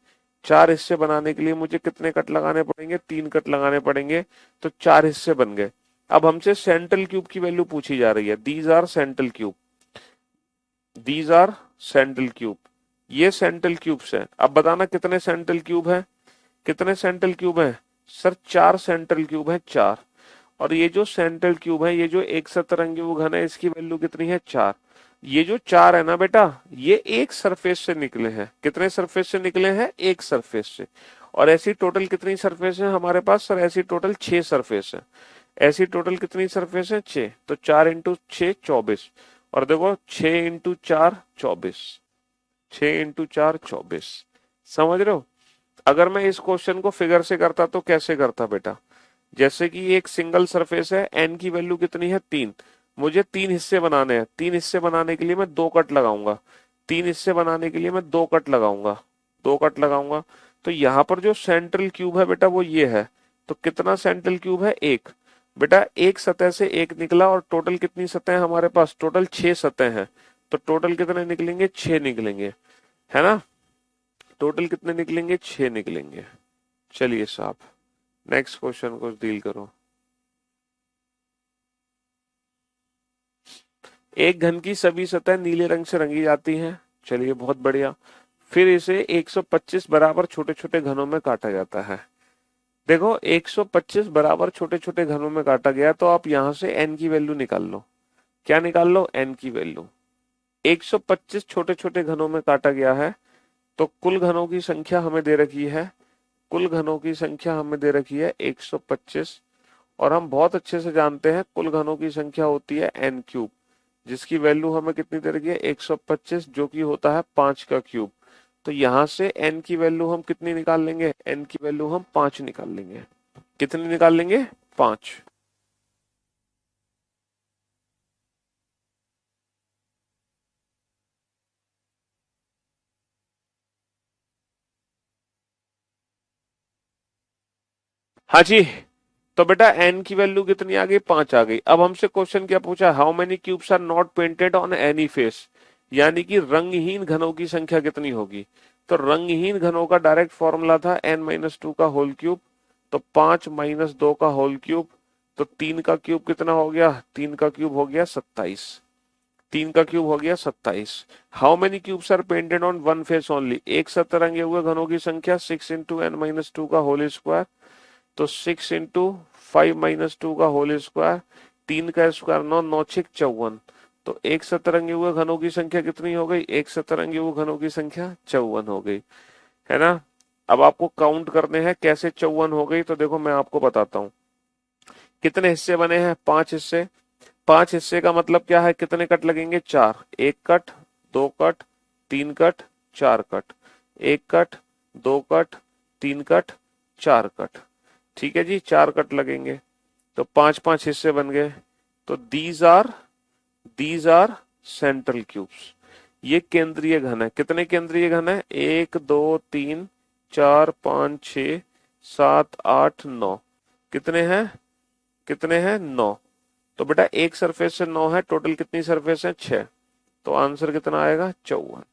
4 हिस्से बनाने के लिए मुझे कितने कट लगाने पड़ेंगे? 3 कट लगाने पड़ेंगे, तो 4 हिस्से बन गए। अब हमसे सेंट्रल क्यूब की वैल्यू पूछी जा रही है। These are central cube, these are central cube, ये सेंट्रल क्यूब्स है। अब बताना कितने सेंट्रल क्यूब है? कितने सेंट्रल क्यूब है सर? 4 सेंट्रल क्यूब है, 4। और ये जो सेंट्रल क्यूब है, ये जो एक सतरंगी घन है, इसकी वैल्यू कितनी है? 4। ये जो 4 है ना बेटा, ये एक सरफेस से निकले हैं। कितने सरफेस से निकले हैं? एक सरफेस से। और ऐसी टोटल कितनी सरफेस है हमारे पास? सर ऐसी टोटल 6 सरफेस है। ऐसी टोटल कितनी सरफेस है? 6। तो 4 इंटू 6 24। और देखो 6 इंटू 4 24, 6 इंटू 4 24। समझ रहे हो? अगर मैं इस क्वेश्चन को फिगर से करता तो कैसे करता बेटा? जैसे कि एक सिंगल सरफेस है, एन की वैल्यू कितनी है? 3। मुझे 3 हिस्से बनाने हैं। 3 हिस्से बनाने के लिए मैं 2 कट लगाऊंगा। 3 हिस्से बनाने के लिए मैं 2 कट लगाऊंगा, 2 कट लगाऊंगा। तो यहाँ पर जो सेंट्रल क्यूब है बेटा, वो ये है। तो कितना सेंट्रल क्यूब है? 1। बेटा एक सतह से 1 निकला, और टोटल कितनी सतह है हमारे पास? टोटल 6 सतह हैं। तो टोटल कितने निकलेंगे? 6 निकलेंगे, है ना? टोटल कितने निकलेंगे? 6 निकलेंगे। चलिए साहब, नेक्स्ट क्वेश्चन को डील करो। एक घन की सभी सतह नीले रंग से रंगी जाती हैं। चलिए बहुत बढ़िया। फिर इसे 125 बराबर छोटे छोटे घनों में काटा जाता है। देखो 125 बराबर छोटे छोटे घनों में काटा गया, तो आप यहां से n की वैल्यू निकाल लो। क्या निकाल लो? n की वैल्यू। 125 छोटे छोटे घनों में काटा गया है, तो कुल घनों की संख्या हमें दे रखी है, कुल घनों की संख्या हमें दे रखी है 125। और हम बहुत अच्छे से जानते हैं कुल घनों की संख्या होती है n क्यूब, जिसकी वैल्यू हमें कितनी दे रखी है? 125, जो कि होता है 5 का क्यूब। तो यहां से n की वैल्यू हम कितनी निकाल लेंगे? n की वैल्यू हम 5 निकाल लेंगे। कितनी निकाल लेंगे? 5। हाँ जी। तो बेटा n की वैल्यू कितनी आ गई? 5 आ गई। अब हमसे क्वेश्चन क्या पूछा? How many cubes are not painted on any face, यानी कि रंगहीन घनों की संख्या कितनी होगी? तो रंगहीन घनों का डायरेक्ट फॉर्मूला था n-2 का होल क्यूब। तो 5 - 2 का होल क्यूब। तो 3 का क्यूब कितना हो गया? 3 का क्यूब हो गया 27। 3 का क्यूब हो गया 27। How many cubes are painted on one face only, एक सतरंगे हुए घनों की संख्या 6 इंटू n-2 का होल स्क्वायर। तो 6 इंटू 5 - 2 का होल स्क्वायर। 3 का स्क्वायर 9, 9 6 54। तो एक सतरंगी हुए घनों की संख्या कितनी हो गई? एक सतरंगी हुए घनों की संख्या 54 हो गई, है ना? अब आपको काउंट करने हैं कैसे 54 हो गई, तो देखो मैं आपको बताता हूँ। कितने हिस्से बने हैं? 5 हिस्से। 5 हिस्से का मतलब क्या है? कितने कट लगेंगे? 4। 1 cut, 2 cut, 3 cut, 4 cut. 1 cut, 2 cut, 3 cut, 4 cut. ठीक है जी, 4 कट लगेंगे। तो 5 हिस्से बन गए। तो दीज आर सेंट्रल क्यूब्स। ये केंद्रीय घन है। कितने केंद्रीय घन है? 1 2 3 4 5 6 7 8 9। कितने हैं? कितने हैं? 9। तो बेटा एक सरफेस से 9 है, टोटल कितनी सरफेस है? 6। तो आंसर कितना आएगा? 54।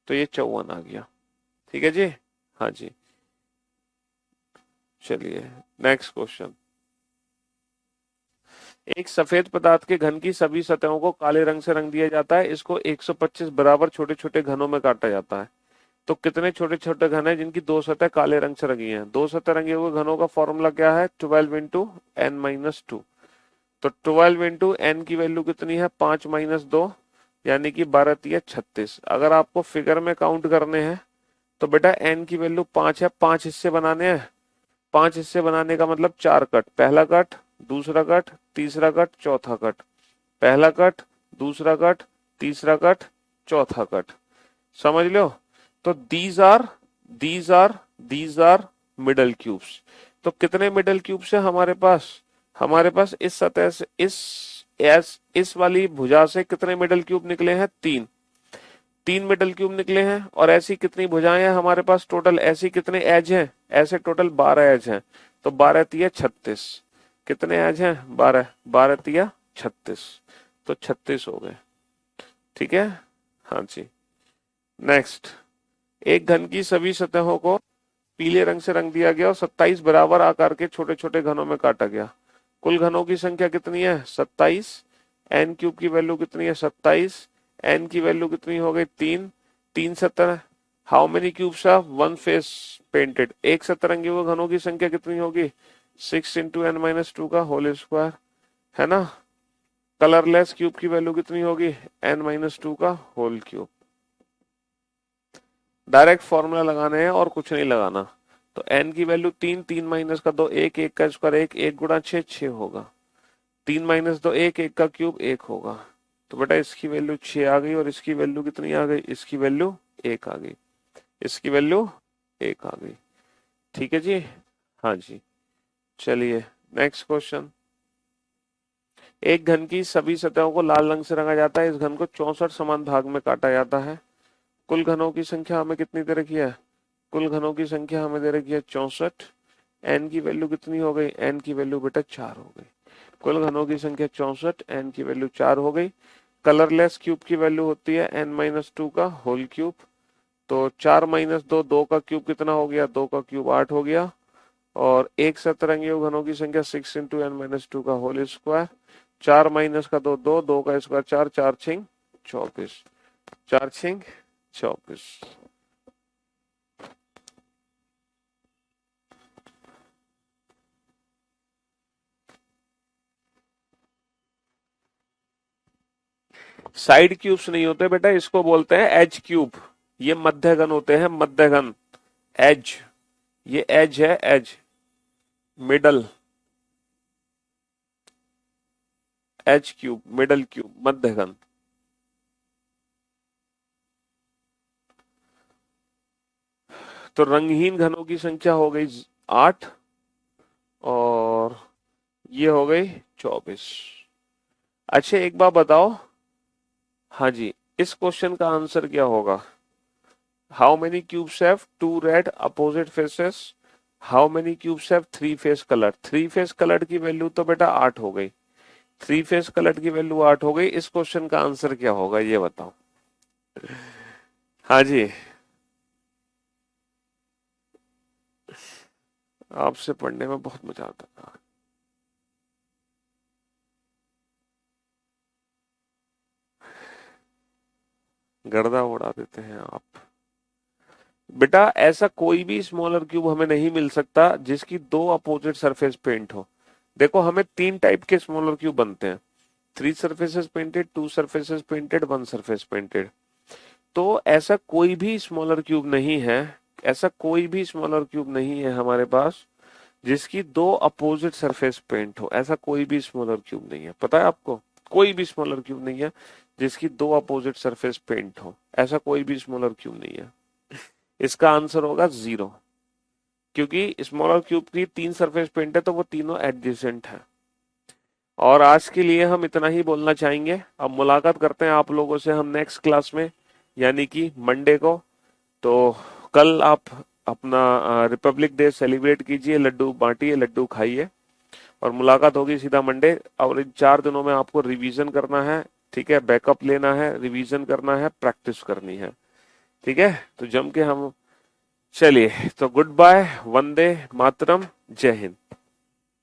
तो ये 54 आ गया। ठीक है जी। हाँ जी। चलिए नेक्स्ट क्वेश्चन। एक सफेद पदार्थ के घन की सभी सतहों को काले रंग से रंग दिया जाता है। इसको 125 बराबर छोटे छोटे घनों में काटा जाता है। तो कितने छोटे छोटे घन है जिनकी 2 सतह काले रंग से रंगी हैं? 2 सतह रंगे हुए घनों का फॉर्मूला क्या है? 12 इंटू n-2। तो 12 इंटू n की वैल्यू कितनी है? 5 - 2, यानी कि 12 तिया 36। अगर आपको फिगर में काउंट करने हैं, तो बेटा n की वैल्यू 5 है। 5 हिस्से बनाने हैं। 5 हिस्से बनाने का मतलब 4 कट। पहला कट, दूसरा कट, तीसरा कट, चौथा कट। पहला कट, दूसरा कट, तीसरा कट, चौथा कट। समझ लो। तो these are these are middle cubes. तो कितने मिडल क्यूब्स है हमारे पास? हमारे पास इस सतह से इस वाली भुजा से कितने मिडल क्यूब निकले हैं? 3। 3 मिडल क्यूब निकले हैं। और ऐसी कितनी भुजाएं हैं हमारे पास टोटल? ऐसी कितने एज हैं? ऐसे टोटल 12 एज हैं। तो 12 तिया 36। कितने एज हैं? 12। 12 तिया 36। तो 36 हो गए। ठीक है। हाँ जी। नेक्स्ट। एक घन की सभी सतहों को पीले रंग से रंग दिया गया और 27 बराबर आकार के छोटे छोटे घनों में काटा गया। कुल घनों की संख्या कितनी है? 27। एन क्यूब की वैल्यू कितनी है? 27। एन की वैल्यू कितनी हो गई? 3। 3 17। How many cubes are one face painted? एक सतरंगी वो घनों की संख्या कितनी होगी? 6 इंटू एन माइनस 2 का होल स्क्वायर, है ना। कलरलेस क्यूब की वैल्यू कितनी होगी? एन माइनस 2 का होल क्यूब। डायरेक्ट फॉर्मूला लगाने हैं और कुछ नहीं लगाना। तो n की वैल्यू 3, 3 माइनस का 2 1, 1 का स्क्वायर 1, 1 गुणा 6 6 होगा। 3 माइनस 2 1, 1 का क्यूब 1 होगा। तो बेटा इसकी वैल्यू 6 आ गई और इसकी वैल्यू कितनी आ गई? इसकी वैल्यू 1 आ गई। इसकी वैल्यू 1 आ गई। ठीक है जी, हाँ जी। चलिए नेक्स्ट क्वेश्चन। एक घन की सभी सतहों को लाल रंग से रंगा जाता है। इस घन को 64 समान भाग में काटा जाता है। कुल घनों की संख्या हमें कितनी दे रखी है? कुल घनों की संख्या हमें दे रखी है 64। एन की वैल्यू कितनी हो गई? एन की वैल्यू बेटा 4 हो गई। कुल घनों की संख्या 64, एन की वैल्यू 4 हो गई। कलरलेस क्यूब की वैल्यू होती है एन माइनस 2 का होल क्यूब। तो 4 माइनस 2, 2 का क्यूब कितना हो गया? 2 का क्यूब 8 हो गया। और एक सतरंगी घनों की संख्या 6 इंटू एन माइनस 2 का होल स्क्वायर। 4 माइनस का 2, 2, 2 का स्क्वायर 4, 4 छिंग 24, 4 छिंग 24। साइड क्यूब्स नहीं होते बेटा, इसको बोलते हैं एज क्यूब। ये मध्य घन होते हैं, मध्य घन। एज, ये एज है, edge middle. H cube, middle cube, मध्य घन। तो रंगहीन घनों की संख्या हो गई 8 और ये हो गई 24। अच्छा एक बात बताओ, हाँ जी, इस क्वेश्चन का आंसर क्या होगा? How many cubes have two red opposite faces? How many cubes have three face colour? Three face colour की वैल्यू तो बेटा 8 हो गई। थ्री फेस कलर की वैल्यू 8 हो गई। इस क्वेश्चन का आंसर क्या होगा ये बताओ। हाँ जी, आपसे पढ़ने में बहुत मजा आता था। गर्दा उड़ा देते हैं आप। बेटा ऐसा कोई भी स्मॉलर क्यूब हमें नहीं मिल सकता जिसकी दो अपोजिट सरफेस पेंट हो। देखो हमें तीन टाइप के स्मॉलर क्यूब बनते हैं, three surfaces painted, to surfaces painted, one surface painted. तो ऐसा कोई भी स्मॉलर क्यूब नहीं है, ऐसा कोई भी स्मॉलर क्यूब नहीं है हमारे पास जिसकी दो अपोजिट सरफेस पेंट हो। ऐसा कोई भी स्मॉलर क्यूब नहीं है, पता है आपको? कोई भी स्मॉलर क्यूब नहीं है जिसकी दो अपोजिट सरफेस पेंट हो। ऐसा कोई भी स्मॉलर क्यूब नहीं है। इसका आंसर होगा 0, क्योंकि स्मॉलर क्यूब की तीन सरफेस पेंट है तो वो तीनों एडजेसेंट है। और आज के लिए हम इतना ही बोलना चाहेंगे। अब मुलाकात करते हैं आप लोगों से हम नेक्स्ट क्लास में, यानी कि मंडे को। तो कल आप अपना रिपब्लिक डे सेलिब्रेट कीजिए, लड्डू बांटिए, लड्डू खाइए, और मुलाकात होगी सीधा मंडे। और इन 4 दिनों में आपको रिवीजन करना है, ठीक है, बैकअप लेना है, रिवीजन करना है, प्रैक्टिस करनी है, ठीक है। तो जम के हम, चलिए तो गुड बाय, वंदे मातरम, जय हिंद।